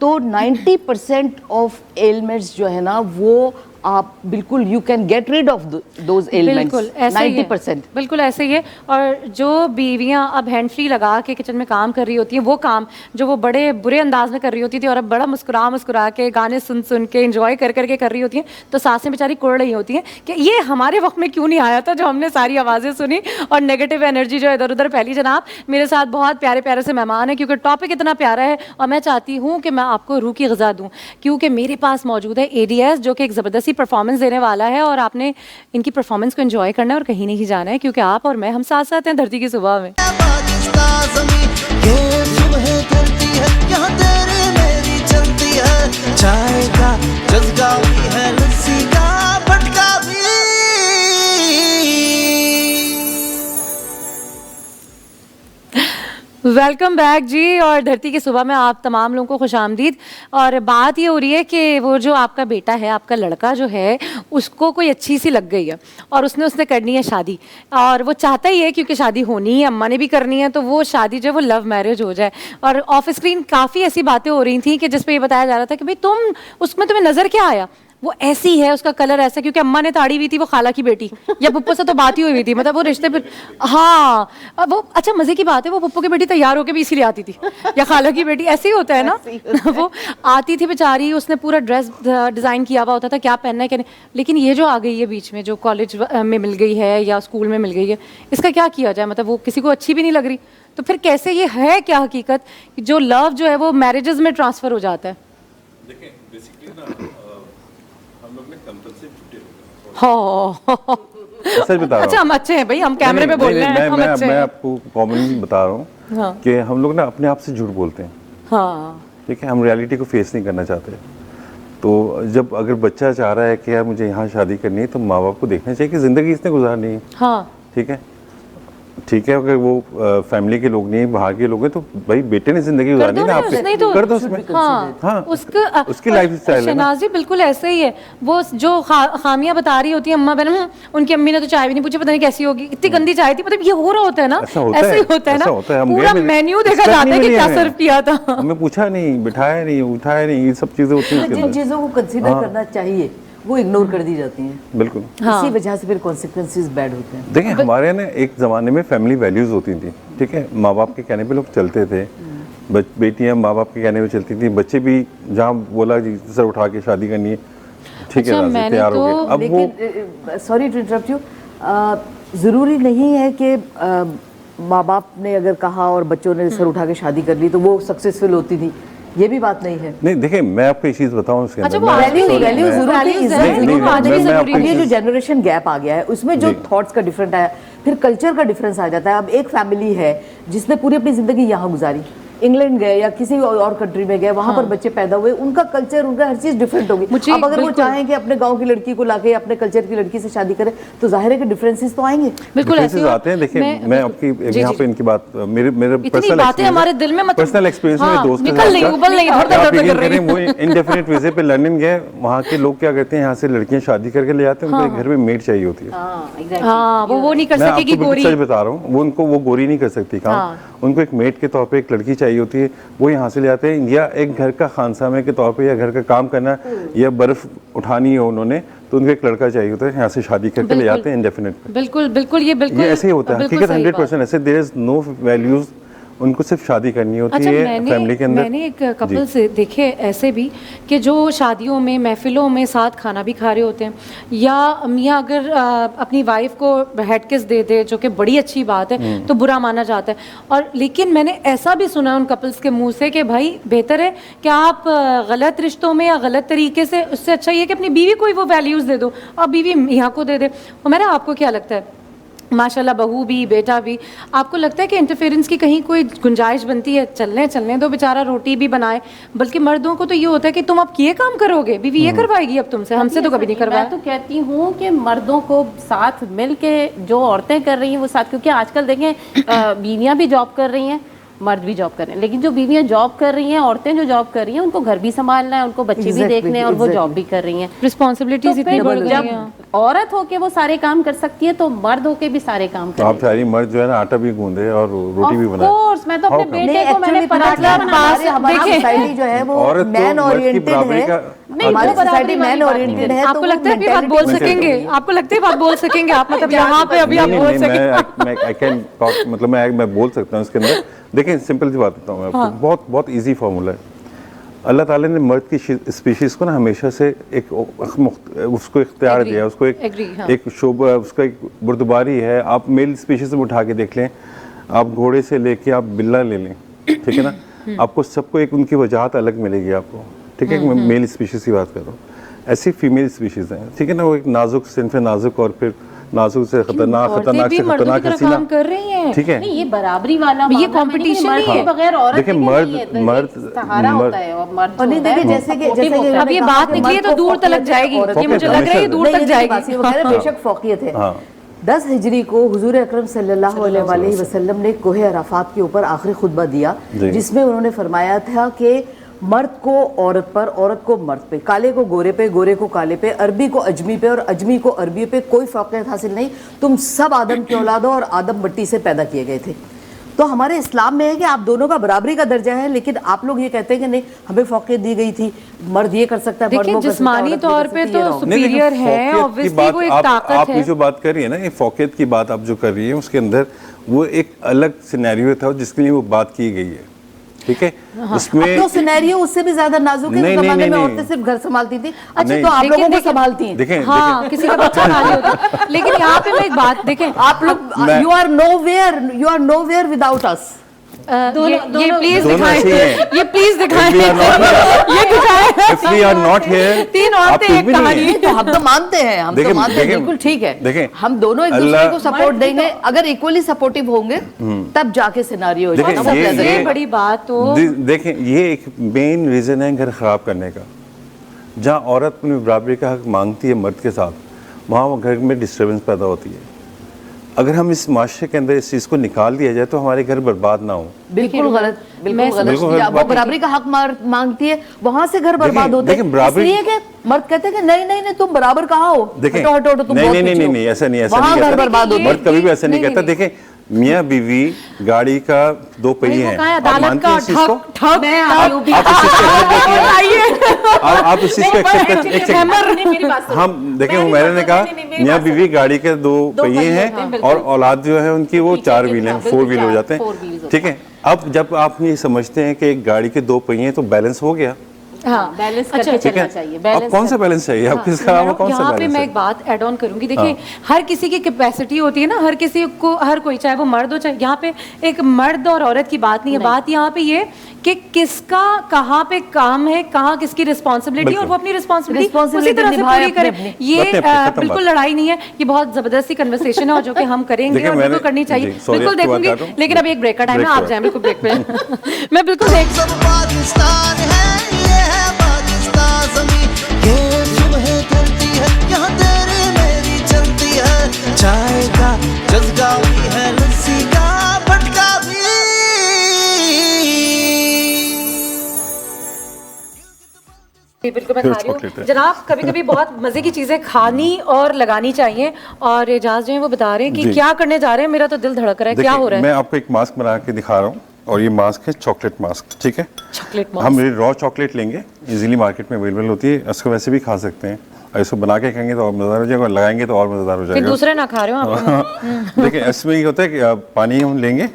तो 90% ऑफ एलिमेंट्स जो है ना, वो आप बिल्कुल you can get rid of those elements. बिल्कुल ऐसे ही है, 90%। बिल्कुल ऐसे ही है। और जो बीवियां अब हैंड फ्री लगा के किचन में काम कर रही होती हैं, वो काम जो वो बड़े बुरे अंदाज में कर रही होती थी, और अब बड़ा मुस्कुरा के गाने सुन सुन के एंजॉय कर करके कर रही होती हैं, तो सासें बेचारी कुड़ रही होती हैं कि ये हमारे वक्त में क्यों नहीं आया था, जो हमने सारी आवाज़ें सुनी और नेगेटिव एनर्जी जो इधर उधर फैली। जनाब, मेरे साथ बहुत प्यारे प्यारे से मेहमान हैं, क्योंकि टॉपिक इतना प्यारा है, और मैं चाहती हूँ कि मैं आपको रूह की ग़िज़ा दूँ, क्योंकि मेरे पास मौजूद है ADS, जो कि एक ज़बरदस्ती परफॉर्मेंस देने वाला है, और आपने इनकी परफॉर्मेंस को एंजॉय करना है और कहीं नहीं जाना है, क्योंकि आप और मैं, हम साथ साथ हैं धरती की सुबह में। पाकिस्तान ज़मीं, ये सुबह धरती है, यहाँ तेरी मेरी चलती है। चाय का जज्बा भी है, लस्सी का भटका भी। वेलकम बैक जी, और धरती की सुबह में आप तमाम लोगों को खुशामदीद। और बात ये हो रही है कि वो जो आपका बेटा है, आपका लड़का जो है, उसको कोई अच्छी सी लग गई है और उसने करनी है शादी, और वो चाहता ही है क्योंकि शादी होनी है, अम्मा ने भी करनी है, तो वो शादी जो है वो लव मैरिज हो जाए। और ऑफ स्क्रीन काफ़ी ऐसी बातें हो रही थी कि जिस पे ये बताया जा रहा था कि भाई तुम्हें नज़र क्या आया, वो ऐसी है, उसका कलर ऐसा, क्योंकि अम्मा ने ताड़ी हुई थी, वो खाला की बेटी या पुप्पो से तो बात ही हुई थी, मतलब वो रिश्ते पे। हाँ, अब वो अच्छा मजे की बात है, वो पुप्पो की बेटी तैयार होकर भी इसीलिए आती थी, या खाला की बेटी, ऐसे ही होता है ना। वो आती थी बेचारी, उसने पूरा ड्रेस डिज़ाइन किया हुआ होता था, क्या पहनना है क्या नहीं, लेकिन ये जो आ गई है बीच में, जो कॉलेज में मिल गई है या स्कूल में मिल गई है, इसका क्या किया जाए, मतलब वो किसी को अच्छी भी नहीं लग रही, तो फिर कैसे ये है क्या हकीकत कि जो लव जो है वो मैरिजेस में ट्रांसफ़र हो जाता है? देखिए बेसिकली ना हम लोग ने कंपल्सिव छुट्टी हाँ, सच बता रहा अच्छा, हम अच्छे हैं भाई, हम कैमरे पे बोल रहे हैं, हम अच्छे मैं हैं। आपको कॉमन बता रहा हूँ हाँ। कि हम लोग ना अपने आप से झूठ बोलते हैं। हाँ, ठीक है, हम रियलिटी को फेस नहीं करना चाहते। तो जब अगर बच्चा चाह रहा है कि यार मुझे यहाँ शादी करनी है, तो माँ बाप को देखना चाहिए कि ज़िंदगी इसने गुजारनी है। हाँ ठीक है, ठीक है, अगर वो फैमिली के लोग नहीं, बाहर के लोग हैं, तो भाई बेटे ने जिंदगी गुजारनी है ना, आपसे उसने तो कर दो उसमें। हाँ, हाँ, उसकी और लाइफस्टाइल है ना। शहनाज जी बिल्कुल ऐसे ही है, वो जो खामियां बता रही होती है अम्मा बहन, उनकी अम्मी ने तो चाय भी नहीं पूछी, पता नहीं कैसी होगी, इतनी गंदी चाय थी, मतलब ये हो रहा होता है ना, ऐसा होता है, ऐसे ही होता है ऐसा होता है। ना, हम पूरा गए, मेन्यू देखा respect जाता है नहीं कि मिली क्या हमें। सर्व किया था। हमें पूछा नहीं, बिठाया नहीं, उठाया नहीं, ये सब चीजें होती हैं इसके जिन अंदर। चीज़ों को कंसीडर करना चाहिए वो इग्नोर कर दी जाती हैं, बिल्कुल। इसी वजह से फिर कॉन्सिक्वेंसेस बैड होते हैं। देखिए हमारे यहाँ ना एक ज़माने में फैमिली वैल्यूज़ होती थी, ठीक है, माँ बाप के कहने पे लोग चलते थे, बेटियाँ माँ बाप के कहने पे चलती थी, बच्चे भी जहाँ बोला जी सर उठा के शादी करनी है, ठीक है, अच्छा, राज़ी, मैंने तैयार हो तो गए। अब वो लेकिन सॉरी टू इंटरप्ट यू, ज़रूरी नहीं है कि माँ बाप ने अगर कहा और बच्चों ने सर उठा के शादी कर ली तो वो सक्सेसफुल होती थी, ये भी बात नहीं है। नहीं, देखिए मैं आपको एक चीज़ बताऊँ उसके अच्छा, अंदर, वो मैं- values- वैल्यू values जरूर values इज्जत जरूर नहीं, जरूर आने मैं की आपको जरूरी अब ये है। जो जनरेशन गैप आ गया है उसमें जो जी। थॉट्स का डिफरेंट आया, फिर कल्चर का डिफरेंस आ जाता है। अब एक फैमिली है जिसने पूरी अपनी जिंदगी यहाँ गुजारी, इंग्लैंड गए या किसी और कंट्री में गए, वहाँ पर बच्चे पैदा हुए, उनका कल्चर, उनका हर चीज डिफरेंट होगी। मुझे अब अगर वो बिल्कुल- चाहें कि अपने गांव की लड़की को लाके अपने कल्चर की लड़की से शादी करें तो जाहिर है कि डिफरेंसेस तो आएंगे। बिल्कुल ऐसे differences आते हैं। देखिए मैं आपकी जी, यहाँ जी, पे इनकी बात, मेरे इतनी पर्सनल बातें हमारे दिल में मतलब पर्सनल एक्सपीरियंस में हाँ, दोस्त के निकल साथ नहीं, था। उबल नहीं, आप धड़-धड़ यकीन कर रही करें, वो इंडेफिनिट वीजे पे लंदन गए, वहाँ के लोग क्या करते हैं, यहाँ से लड़कियाँ शादी करके ले आते हैं, उनको घर में मेड चाहिए होती है। हाँ, वो नहीं कर मैं आपको सकेगी बिल्कुल गोरी। सच बता रहा हूँ, वो गोरी नहीं कर सकती काम, उनको एक मेड के तौर पे एक लड़की चाहिए होती है, वो यहाँ से ले आते हैं, या एक घर का खानसामे के तौर पे, या घर का काम करना, या बर्फ उठानी है उन्होंने, तो उनको एक लड़का चाहिए होता है, यहाँ से शादी करके ले आते हैं इंडेफिनिट। बिल्कुल बिल्कुल, ये बिल्कुल ये ऐसे ही होता है, बिल्कुल हकीकत सही 100% ऐसे, देयर इज नो वैल्यूज, उनको सिर्फ शादी करनी होती अच्छा, है फैमिली के अंदर। मैंने एक कपल से देखे ऐसे भी कि जो शादियों में महफिलों में साथ खाना भी खा रहे होते हैं, या मियाँ अगर अपनी वाइफ को हेड किस दे दे, जो कि बड़ी अच्छी बात है, तो बुरा माना जाता है। और लेकिन मैंने ऐसा भी सुना उन कपल्स के मुंह से कि भाई बेहतर है कि आप गलत रिश्तों में या गलत तरीके से, उससे अच्छा ये कि अपनी बीवी को ही वो वैल्यूज़ दे दो और बीवी मियाँ को दे दे। और मेरा आपको क्या लगता है, माशाल्लाह बहू भी बेटा भी, आपको लगता है कि इंटरफेरेंस की कहीं कोई गुंजाइश बनती है? चलने दो, बेचारा रोटी भी बनाए। बल्कि मर्दों को तो ये होता है कि तुम अब ये काम करोगे, बीवी ये करवाएगी अब तुमसे, हमसे तो कभी नहीं करवाया। मैं तो कहती हूँ कि मर्दों को साथ मिल के जो औरतें कर रही हैं वो साथ, क्योंकि आजकल देखें बीवियाँ भी जॉब कर रही हैं, मर्द भी जॉब कर रहे हैं, लेकिन जो बीवियाँ जॉब कर रही हैं, औरतें जो जॉब कर रही हैं, उनको घर भी संभालना है, उनको बच्चे भी देखने हैं, और वो जॉब भी कर रही हैं। रिस्पॉन्सिबिलिटीज तो इतनी फिर बढ़ गई जब हैं। औरत होके वो सारे काम कर सकती है तो मर्द होके भी सारे काम तो आप कर सारी मर्द जो है ना आटा भी गूंदे और रोटी भी बनाए। कोर्स मैं तो अपने How come? बेटे को मैंने पराठा हमारी देखिए, सोसाइटी जो है वो औरत तो मैन मर्द की ओरिएंटेड बराबरी है, का- नहीं, हमारी वो बराबरी सोसाइटी मैन वाली बात ओरिएंटेड नहीं है। आपको तो लगता है वो ये बात बोल mentality सकेंगे? आपको लगता है ये बात बोल सकेंगे आप? मतलब यहाँ पे अभी आप नहीं, बोल नहीं, सकेंगे? मैं आई कैन टॉक, मतलब मैं बोल सकता हूँ इसके अंदर। देखिए सिंपल सी बात बताऊँ मैं आपको, बहुत इजी फार्मूला है। अल्लाह ताला ने मर्द की स्पीशीज़ को ना हमेशा से एक उसको इख्तियार Agree, दिया, उसको agree, हाँ। एक शोबा, उसका एक बुर्दबारी है। आप मेल स्पीशीज़ में उठा के देख लें, आप घोड़े से लेके आप बिल्ला ले लें, ठीक है ना, आपको सबको एक उनकी वजाहत अलग मिलेगी आपको, ठीक है। मैं मेल स्पीशीज़ की बात कर रहा हूँ, ऐसी फीमेल स्पीशीज़ हैं, ठीक है ना, वो एक नाजुक सिनफ नाजुक, और फिर नाजुक से खतरनाक, औरतें खतरनाक भी से मर्दों की खतरनाक तरह हसीना, काम कर रही हैं। ठीक है। नहीं, ये बराबरी वाला ये मामला है, competition मर्द नहीं के है। बगैर औरत देखिए, नहीं मर्द- है, तो मर्द- एक सहारा मर्द- होता है, और मर्द और नहीं जो है, देखिए, जैसे कि supportive होता है। अब ये कहा बात कि निकली है मर्द तो को दूर तक फौकियत जाएगी, औरत ये को मुझे फौकियत लग रहा है ये हमेशा- दूर तक नहीं, जाएगी। बात ये वो कह रहे हैं, बेशक फौकियत है। हाँ। 10 हिजरी को हुजूर अकरम सल्लल्लाहु अलैहि वसल्लम ने कोहे अराफात के ऊपर आखिरी खुतबा दिया, जी। जिसमें उन्होंने फरमाया था कि मर्द को औरत पर, औरत को मर्द पे, काले को गोरे पे, गोरे को काले पे, अरबी को अजमी पे और अजमी को अरबी पे कोई फौकियत हासिल नहीं। तुम सब आदम की औलाद हो और आदम मिट्टी से पैदा किए गए थे। तो हमारे इस्लाम में है कि आप दोनों का बराबरी का दर्जा है, लेकिन आप लोग ये कहते हैं कि नहीं हमें फौकियत दी गई थी, मर्द ये कर सकता है, मर्द देखिए, वो कर सकता है, जिस्मानी औरत ये तौर कर पे सकती है, तो ये wrong। नहीं, लेकिन superior है, फौकियत की obviously बात वो एक आप ताकत है। ये जो बात कर रही है ना, ये फौकियत की बात आप जो कर रही है, उसके अंदर वो एक अलग सिनेरियो था जिसके लिए वो बात की गई है, ठीक है। उसमें तो सिनेरियो उससे भी ज्यादा नाजुक है। नहीं, उस जमाने नहीं, में नहीं, औरतें सिर्फ घर संभालती थी। अच्छा, नहीं। तो आप लेकिन लोगों को देखिए- संभालती हैं। देखें, हाँ, किसी का बच्चा खाली होता है। लेकिन यहाँ पे मैं एक बात देखें, आप लोग you are nowhere without us. ये प्लीज दोनों दिखाएं, ऐसे ही हैं। ये प्लीज दिखाएं, If we are not here- ये दिखाएं। If we are not here, तीन आप औरतें कुछ एक भी नहीं कहानी। हैं। तो हम तो मानते हैं, हम तो देखें- मानते हैं, देखें- बिल्कुल ठीक है। देखें, हम दोनों एक दूसरे अल्लाह- को सपोर्ट देंगे, अगर इक्वली सपोर्टिव होंगे तब जाके सिनेरियो हो देखें, जाएगा। वो ये- pleasant सबसे है। बड़ी बात तो देखें, ये एक मेन रीजन है घर खराब करने का। जहाँ औरत अपनी बराबरी का हक मांगती है मर्द के साथ, वहाँ वो घर में डिस्टर्बेंस पैदा होती है। अगर हम इस माशरे के अंदर इस चीज़ को निकाल दिया जाए तो हमारे घर बर्बाद ना हो। बिल्कुल गलत, बिल्कुल मैं गलत। बिल्कुल या गलत वो बात बराबरी का हक मांगती है, वहां से घर बर्बाद होते देखिए, बराबरी- इसलिए कि मर्द कहते हैं कि नहीं नहीं नहीं तुम बराबर कहाँ हो, देखें, हटो हटो हटो, तुम नहीं बहुत नहीं नहीं पीछे हो। नहीं, ऐसा नहीं, ऐसा वहाँ नहीं घर कहता। बर्बाद होते मर्द कभी भी ऐसा नहीं नहीं, कहता। नहीं, देखें, मियाँ बीवी गाड़ी का दो पहिए हैं, कहा आप अदालत मानते का हैं इस चीज़ को? ठग मैं आई हूँ भी। आप इस चीज़ को accept करती हैं? आप इस चीज़ को एक्सेप्ट करते हैं? एक सेकंड, मेरी बात सुनो। हम देखें, मैंने ने कहा मियाँ बीवी गाड़ी के दो पहिए हैं और औलाद जो है उनकी वो चार व्हील हैं, 4 व्हील हो जाते हैं, ठीक है। अब जब आप ये समझते हैं कि एक गाड़ी के दो पहिए हैं तो बैलेंस हो गया, हाँ बैलेंस अच्छा, करके ठीक चलना है। चाहिए। अब बैलेंस कौन सा बैलेंस चाहिए आपके साथ, वो कौन सा यहाँ पे बैलेंस मैं है? एक बात ऐड ऑन करूंगी। देखिए हर किसी की कैपेसिटी होती है ना, हर किसी को, हर कोई चाहे वो मर्द हो चाहे, यहाँ पे एक मर्द और औरत की बात नहीं है, बात यहाँ पे ये कि किसका कहाँ पे काम है, कहाँ किसकी रिस्पॉन्सिबिलिटी, और वो अपनी रिस्पॉन्सिबिलिटी उसी तरह से निभाए पूरी करे। अपनी- ये अपनी- खत्म बिल्कुल बात। लड़ाई नहीं है, ये बहुत जबरदस्ती कन्वर्सेशन है और जो कि हम करेंगे देखिए, और बिल्कुल मैंने- करनी चाहिए, जी, sorry, बिल्कुल आपकी बात देखूंगी। काट रहा हूँ। लेकिन अभी एक ब्रेक का टाइम है, Break आप पर। जाए बिल्कुल ब्रेक पे। मैं बिल्कुल देख सब पाकिस्तान है, ये है पाकिस्तान ज़मीं, ये सुबह ढलती है, यहाँ तेरी मेरी चलती है। चाय का जज्बा भी है, लस्सी का भटका भी। बिल्कुल मैं Pure खा रही chocolate हूँ है। जनाब। कभी कभी बहुत मजे की चीजें खानी और लगानी चाहिए। और एजाज जो है वो बता रहे हैं कि जी। क्या करने जा रहे हैं, मेरा तो दिल धड़क रहा है, क्या देखिए, हो रहा मैं है? आपको एक मास्क बना के दिखा रहा हूँ और ये मास्क है चॉकलेट मास्क, ठीक है। चॉकलेट हम रॉ चॉकलेट लेंगे, इजीली मार्केट में अवेलेबल होती है, इसको वैसे भी खा सकते हैं और इसको बना के खाएंगे तो और मज़ेदार हो जाएगा, और लगाएंगे तो और मज़ेदार हो फिर जाएगा। दूसरे ना खा रहे हो आप? देखिए, इसमें ये होता है कि पानी हम लेंगे,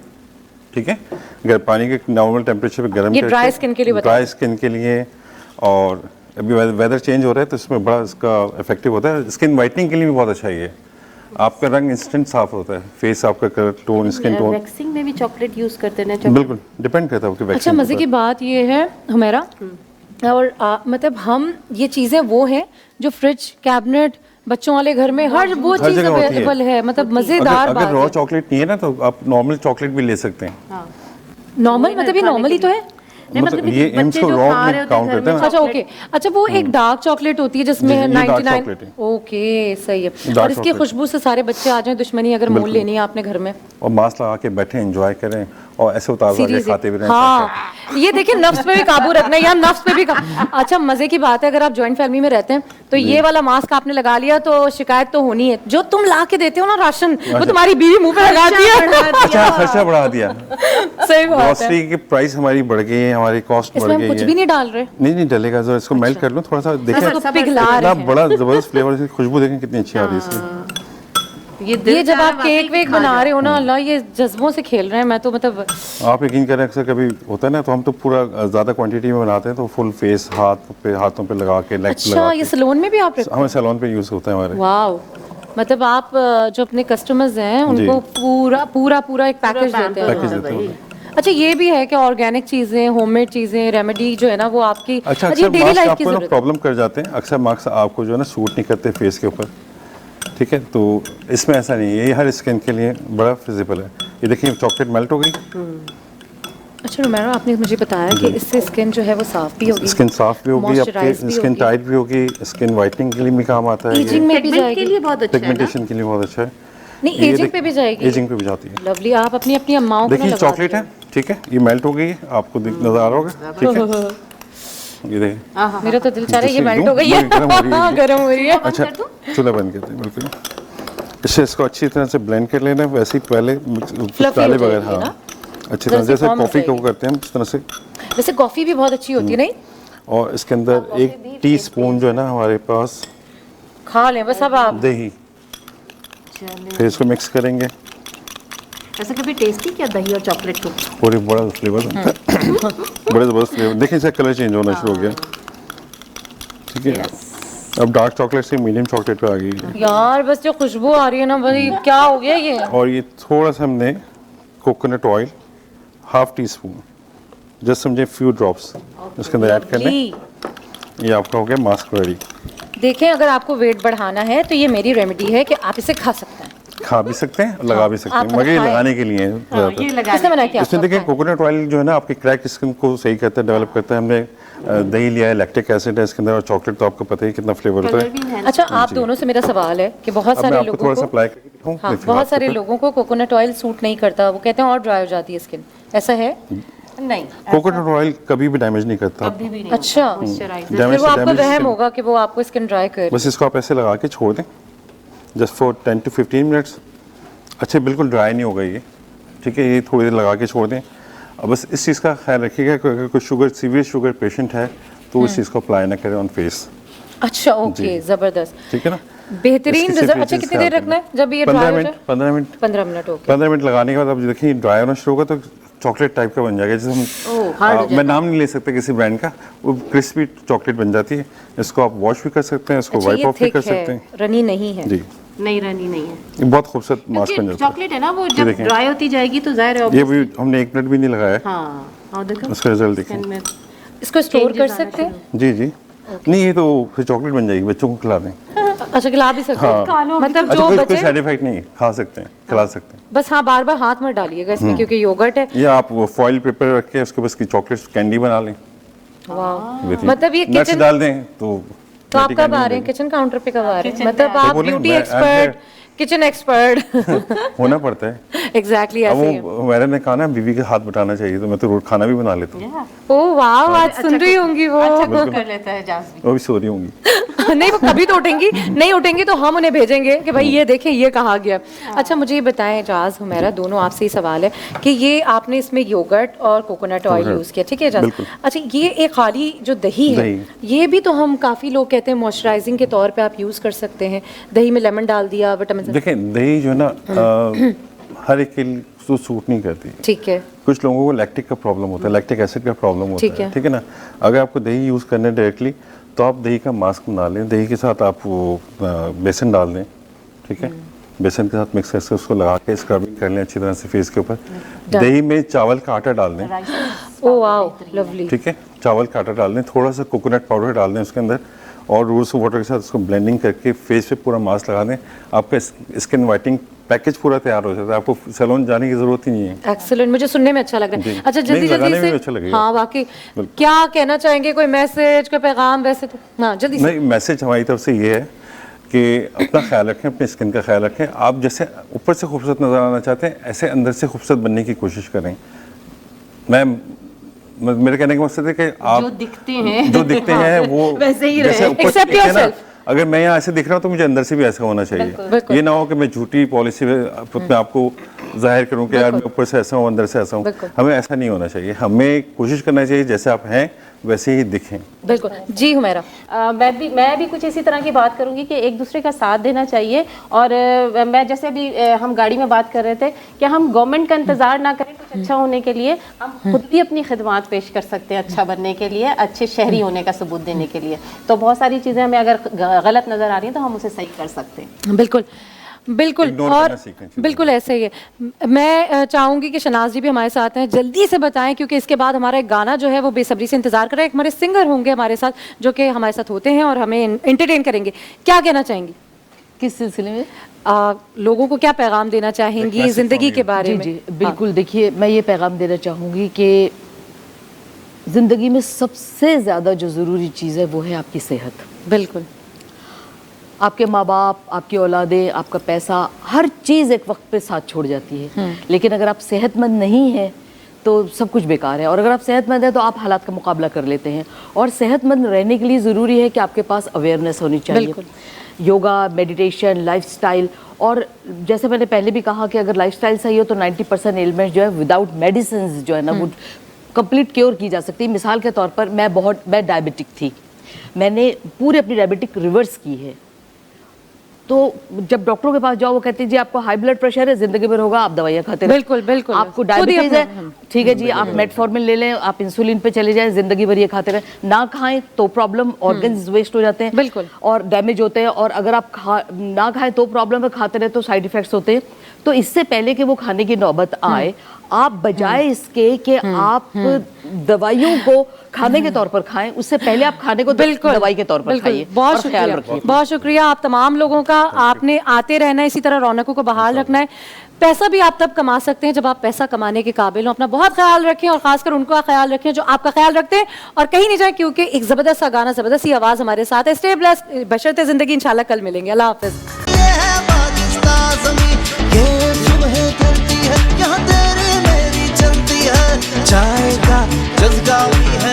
ठीक है, अगर पानी के नॉर्मल टेम्परेचर पे गर्म ये करके, dry skin के लिए बताओ। ड्राई स्किन के लिए, और अभी वेदर चेंज हो रहा है तो इसमें बड़ा इसका इफेक्टिव होता है। स्किन वाइटनिंग के लिए भी बहुत अच्छा है ये, आपका रंग इंस्टेंट साफ होता है, फेस आपका colour tone, skin tone, waxing में भी चॉकलेट यूज करते हैं। बिल्कुल डिपेंड करता है आपके अच्छा, वैक्सीन मजे की बात ये है हमारा, और मतलब हम ये चीजें वो हैं जो फ्रिज, कैबिनेट, बच्चों वाले घर में हर वो हर चीज जगह होती है। अवेलेबल है, मतलब मजेदार अगर बात रॉ है। चॉकलेट नहीं है ना तो आप नॉर्मल चॉकलेट भी ले सकते हैं। नॉर्मल मतलब ये नॉर्मल ही तो है। मतलब ये एम्स को रॉ में काउंट करते हैं ना। अच्छा ओके, अच्छा वो एक डार्क चॉकलेट होती है जिसमें जी, है ये dark 99। chocolate है। ओके सही है। Dark और इसकी chocolate। खुशबू से सारे बच्चे आ जाएं, दुश्मनी अगर मोल बिल्कुल। लेनी है आपने घर में। और मास्क लगा के बैठे एंजॉय करें और ऐसे उतार के Seriously। खाते भी रहें। हाँ, ये देखिए नफ्स पे भी काबू रखना है यार, नफ्स पे भी अच्छा मजे की बात है, अगर आप जॉइंट फैमिली में रहते हैं तो ये वाला मास्क आपने लगा लिया तो शिकायत तो होनी है। जो तुम ला के देते हो ना राशन, वो तुम्हारी बीवी मुंह पे लगाती है। अच्छा, खर्चा बढ़ा दिया, सही बात है। ग्रोसरी की प्राइस हमारी बढ़ गई है, हमारी कॉस्ट बढ़ इसमें हम गई कुछ है। भी नहीं डाल रहे। नहीं डलेगा, जरा इसको मेल्ट कर लो थोड़ा सा, देखें इसको पिघला इतना रहे हैं। बड़ा जबरदस्त फ्लेवर, इसकी खुशबू देखें कितनी अच्छी आ रही है इसकी। ये जब आप केक वेक बना रहे हो ना, अल्लाह ये जज्बों से खेल रहे हैं। मैं तो मतलब आप यकीन करें, अक्सर कभी होता है ना तो हम तो पूरा ज़्यादा क्वांटिटी में बनाते हैं तो फुल फेस हाथों पे लगा के, लेग पे अच्छा, लगा ये के, सलोन में भी आप हमें सैलून पे यूज़ होता है हमारे। वाओ, मतलब आप जो अपने कस्टमर्स हैं उनको पूरा पूरा पूरा एक पैकेज देते पैकेज हैं। देते हैं। अच्छा, ये भी है कि ऑर्गेनिक चीजें, होममेड चीजें, रेमेडी जो है ना वो आपकी अच्छा, ये अक्सर डेली मास्क लाइफ की आपको ना जरूरत है। प्रॉब्लम कर जाते हैं, अक्सर मास्क आपको जो है ना सूट नहीं करते फेस के ऊपर, ठीक है, तो इसमें ऐसा नहीं है, ये हर स्किन के लिए बड़ा फिजिबल है। ये देखिए चॉकलेट मेल्ट हो गई, अच्छा रोमेरो, आपने मुझे बताया कि इससे स्किन जो है वो साफ भी होगी, स्किन साफ भी होगी, Moisturize आपके भी स्किन होगी। टाइट भी होगी, स्किन वाइटनिंग के लिए भी काम आता है, एजिंग में भी के जाएगी। लिए बहुत अच्छा है ना। पिगमेंटेशन के लिए बहुत अच्छा है। नहीं, ये एजिंग देख- पे भी जाएगी। एजिंग पे भी जाती है। लवली, आप अपनी अपनी अम्माओं को ना देखिए लगा चॉकलेट है, ठीक है, ये मेल्ट हो गई है, आपको नजर आ रहा होगा, ठीक है, ये देखिए। मेरा तो दिल चाह रहा है ये दूसरी मेल्ट दूं? हो गई है। गर्म हो रही है। गर्म हो रही है। अच्छा, चूल्हा बंद करते हैं बिल्कुल। इससे इसको अच्छी तरह से ब्लेंड कर लेना है, वैसे ही पहले Fluffy डाले हो बगैर, जाएगी ना? हाँ, अच्छी जरा तरह सी जैसे form हो कॉफ़ी को जाएगी। करते हैं हम इस तरह से। वैसे कॉफी भी बहुत अच्छी होती है नहीं? और इसके अंदर 1 टीस्पून जो है ना हमारे पास खा लें बस अब आप। दही, फिर इसको मिक्स करेंगे, ऐसे कभी टेस्टी क्या दही और चॉकलेट को? पूरी बड़ा फ्लेवर बनता है, बड़ा ज़बरदस्त फ्लेवर। देखिए इसका कलर चेंज होना शुरू हो गया, ठीक है, अब डार्क चॉकलेट से मीडियम चॉकलेट पे आ गई है। यार बस जो खुशबू आ रही है ना भाई, क्या हो गया ये? और ये थोड़ा सा हमने कोकोनट ऑयल ½ टीस्पून, जस्ट समझे फ्यू ड्रॉप्स इसके अंदर ऐड कर लें। Lovely। ये आपका हो गया मास्क रेडी। देखें, अगर आपको वेट बढ़ाना है तो ये मेरी रेमेडी है कि आप इसे खा सकते हैं। खा भी सकते हैं, लगा भी सकते हैं, आप मगर ये खाएं। लगाने के लिए है ये ज़्यादातर। लगा किसने बनाया क्या इसमें देखिए कोकोनट ऑयल जो है ना आपकी क्रैक स्किन को सही करता है, डेवलप करता है। हमने दही लिया है, लैक्टिक एसिड है इसके अंदर, और चॉकलेट तो आपको पता ही कितना फ्लेवर होता है। अच्छा, आप दोनों से मेरा सवाल है कि बहुत अब मैं सारे आपको लोगों थोड़ा सा को अप्लाई करके दिखाऊं, हाँ, देखिए बहुत हाथ सारे पे। लोगों को कोकोनट ऑयल सूट नहीं करता, वो कहते हैं और ड्राई हो जाती है स्किन, ऐसा है? नहीं, कोकोनट ऑयल कभी भी डैमेज नहीं करता। कभी भी नहीं। अच्छा, मॉइस्चराइजर फिर डैमेज वो आपको डैमेज वहम होगा कि वो आपको स्किन ड्राई कर बस इसको आप ऐसे लगा के छोड़ दें जस्ट फॉर 10 to 15 मिनट्स। अच्छे बिल्कुल ड्राई नहीं होगा ये, ठीक है, ये थोड़ी देर लगा के छोड़ दें। अब बस इस चीज़ का ख्याल रखिएगा कि अगर कोई शुगर सीवियर शुगर पेशेंट है तो इस चीज़ को अप्लाई ना करें ऑन फेस, अच्छा, ओके, जबरदस्त, ठीक है ना। बेहतरीन इसकी रिजल्ट। सिर्फ अच्छा, ये कितनी चीज़ देर ख्याल रखना है जब ये 15 ड्राई हो मिनट जाए? 15 मिनट 15 मिनट, ओके। 15 मिनट लगाने के बाद अब देखिए ड्राई होना शुरू होगा तो चॉकलेट टाइप का बन जाएगा, जैसे हम मैं नाम नहीं ले सकता किसी ब्रांड का, वो क्रिस्पी चॉकलेट बन जाती है। इसको आप वॉश भी कर सकते हैं, इसको अच्छा, वाइप ये ऑफ भी थिक कर सकते है, हैं रनी नहीं है। जी। नहीं, रनी नहीं है, ये बहुत खूबसूरत मास्क बन क्योंकि जाता है। चॉकलेट है ना, वो जब देखें। ड्राई होती जाएगी तो जाहिर है ये भी हमने 1 मिनट भी नहीं लगाया है, हाँ, और देखो उसका रिजल्ट देखें। स्किन में इसको स्टोर कर changes आना सकते हैं? जी जी, नहीं ये तो फिर चॉकलेट बन जाएगी, बच्चों को खिला दें। अच्छा, खिला भी सकते हैं, मतलब अच्छा, जो कोई बचे साइड इफेक्ट नहीं है, खा सकते हैं, खिला सकते हैं। बस, हाँ, बार बार हाथ मत डालिएगा इसमें क्योंकि योगर्ट है। या आप वो फॉइल पेपर रख के उसके बस की चॉकलेट कैंडी बना लें, वाह, मतलब ये नट्स किचन, डाल दें तो तो आप candy कब candy आ बन रहे हैं जाएगी। किचन काउंटर पे, कब आ रहे हैं? किचन मतलब पे आप बोले, ब्यूटी मैं- एक्सपर्ट, किचन एक्सपर्ट, होना पड़ता है। एग्जैक्टली अब ऐसे ही है। वो मैंने ने कहा ना बीवी के हाथ बटाना चाहिए, तो मैं तो रोज खाना भी बना लेता हूँ। ओह वाह, आज सुन रही होंगी वो। अच्छा कुक कर लेता है जास भी। वो भी सो रही होंगी। नहीं, वो कभी तो उठेंगी, नहीं उठेंगी तो हम उन्हें भेजेंगे कि भाई ये देखें ये कहा गया। अच्छा, मुझे ये बताएं एजाज, हुमैरा, दोनों आपसे ही सवाल है कि ये आपने इसमें योगर्ट और कोकोनट ऑयल कोकोनट, यूज़ किया, ठीक है एजाज? बिल्कुल। अच्छा, ये एक खाली जो दही है, दही। ये भी तो हम काफ़ी लोग कहते हैं मॉइस्चराइजिंग के तौर पे आप यूज़ कर सकते हैं। दही में लेमन डाल दिया, विटामिन, देखें दही जो है ना हर एक के लिए सूट नहीं करती। ठीक है, कुछ लोगों को लैक्टिक का प्रॉब्लम होता है, लैक्टिक एसिड का प्रॉब्लम होता ठीक है। है, ठीक है ना। अगर आपको दही यूज़ करना है डायरेक्टली तो आप दही का मास्क बना लें, दही के साथ आप वो बेसन डाल दें, ठीक है, बेसन के साथ मिक्स करके उसको लगा के स्क्रबिंग कर लें अच्छी तरह से फेस के ऊपर। दही में चावल का आटा डाल दें, ओह वाह, लवली, ठीक है, चावल का आटा डाल दें, थोड़ा सा कोकोनट पाउडर डाल दें उसके अंदर, और रोज़ वाटर के साथ उसको ब्लेंडिंग करके फेस पे पूरा मास्क लगा दें। आपका स्किन वाइटनिंग पैकेज पूरा तैयार हो जाता है, आपको सैलून जाने की ज़रूरत ही नहीं है। एक्सीलेंट, मुझे सुनने में अच्छा लग रहा है। जी। अच्छा, जल्दी नहीं, लगाने जल्दी में भी अच्छा से, लगेगा। हाँ वाकई, क्या कहना चाहेंगे, कोई मैसेज, कोई पैगाम? वैसे तो हाँ, जल्दी से। नहीं, मैसेज हमारी तरफ से ये है कि अपना ख्याल रखें, अपने स्किन का ख्याल रखें। आप जैसे ऊपर से खूबसूरत नज़र आना चाहते हैं, ऐसे अंदर से खूबसूरत बनने की कोशिश करें। मेरे कहने का मकसद है कि आप जो दिखते हैं वो वैसे ही जैसे रहे। ऊपर से Accept दिखते हैं ना, yourself. अगर मैं यहाँ ऐसे दिख रहा हूँ तो मुझे अंदर से भी ऐसा होना चाहिए। बिल्कुल। ये ना हो कि मैं झूठी पॉलिसी में अपने आप को जाहिर करूँ कि यार मैं ऊपर से ऐसा हूँ अंदर से ऐसा हूँ। बिल्कुल। हमें ऐसा नहीं होना चाहिए, हमें कोशिश करना चाहिए जैसे आप हैं वैसे ही दिखें। बिल्कुल जी। हुमैरा, मैं भी कुछ इसी तरह की बात करूंगी कि एक दूसरे का साथ देना चाहिए। और मैं जैसे अभी हम गाड़ी में बात कर रहे थे कि हम गवर्नमेंट का इंतजार ना करें कुछ अच्छा होने के लिए, हम खुद भी अपनी खिदमात पेश कर सकते हैं अच्छा बनने के लिए, अच्छे शहरी होने का सबूत देने के लिए। तो बहुत सारी चीज़ें हमें अगर गलत नज़र आ रही हैं तो हम उसे सही कर सकते हैं। बिल्कुल बिल्कुल। Ignore और करना सीखें चीज़ों बिल्कुल ऐसे ही है। मैं चाहूँगी कि शनाज जी भी हमारे साथ हैं, जल्दी से बताएं क्योंकि इसके बाद हमारा एक गाना जो है वो बेसब्री से इंतजार कर रहा है। एक हमारे सिंगर होंगे हमारे साथ जो कि हमारे साथ होते हैं और हमें एंटरटेन करेंगे। क्या कहना चाहेंगी? किस सिलसिले में? लोगों को क्या पैगाम देना चाहेंगी message ज़िंदगी from के you. बारे जी में? जी बिल्कुल। देखिए, मैं ये पैगाम देना चाहूँगी कि ज़िंदगी में सबसे ज़्यादा जो ज़रूरी चीज़ है वो है आपकी सेहत। बिल्कुल। आपके माँ बाप, आपकी औलादें, आपका पैसा, हर चीज़ एक वक्त पे साथ छोड़ जाती है। लेकिन अगर आप सेहतमंद नहीं हैं तो सब कुछ बेकार है। और अगर आप सेहतमंद हैं तो आप हालात का मुकाबला कर लेते हैं। और सेहतमंद रहने के लिए ज़रूरी है कि आपके पास अवेयरनेस होनी चाहिए। बिल्कुल। Yoga, meditation, lifestyle. और जैसे मैंने पहले भी कहा कि अगर लाइफस्टाइल सही हो तो 90% एलिमेंट्स जो है विदाउट मेडिसिन जो है ना वो कंप्लीट क्योर की जा सकती है। मिसाल के तौर पर मैं डायबिटिक थी, मैंने पूरी अपनी डायबिटिक रिवर्स की है। तो जब डॉक्टरों के पास जाओ वो कहते हैं जी आपको हाई ब्लड प्रेशर है, जिंदगी भर होगा, आप दवाइयाँ खाते रहो। बिल्कुल बिल्कुल। आपको खुद ही डायबिटीज है, अपना- ठीक है जी, आप मेटफॉर्मिन ले लें, आप इंसुलिन पे चले जाएं, जिंदगी भर ये खाते रहें। ना खाएं तो प्रॉब्लम, ऑर्गन्स वेस्ट हो जाते हैं बिल्कुल। और डैमेज होते हैं। और अगर आप ना खाएं तो प्रॉब्लम है, खाते रहे तो साइड इफेक्ट्स होते हैं। तो इससे पहले कि वो खाने की नौबत आए, आप बजाय इसके कि आप दवाइयों को खाने के तौर पर खाएं, उससे पहले आप खाने को बिल्कुल दवाई के तौर पर बिल्कुल। खाइए बहुत और ख्याल शुक्रिया, रखिए। बहुत शुक्रिया आप तमाम लोगों का। आपने आते रहना है, इसी तरह रौनकों को बहाल रखना है। पैसा भी आप तब कमा सकते हैं जब आप पैसा कमाने के काबिल हो। अपना बहुत ख्याल रखें और खासकर उनका ख्याल रखें जो आपका ख्याल रखते हैं, और कहीं नहीं जाए क्योंकि एक जबरदस्त सा गाना, जबरदस्त सी आवाज हमारे साथ है। स्टे ब्लेस्ड, बशरते जिंदगी। इंशाल्लाह कल मिलेंगे। अल्लाह हाफिज। ये है पाकिस्तान ज़मीं, ये सुबह ढलती है, यहाँ तेरी मेरी चलती है। चाय का जज्बा भी है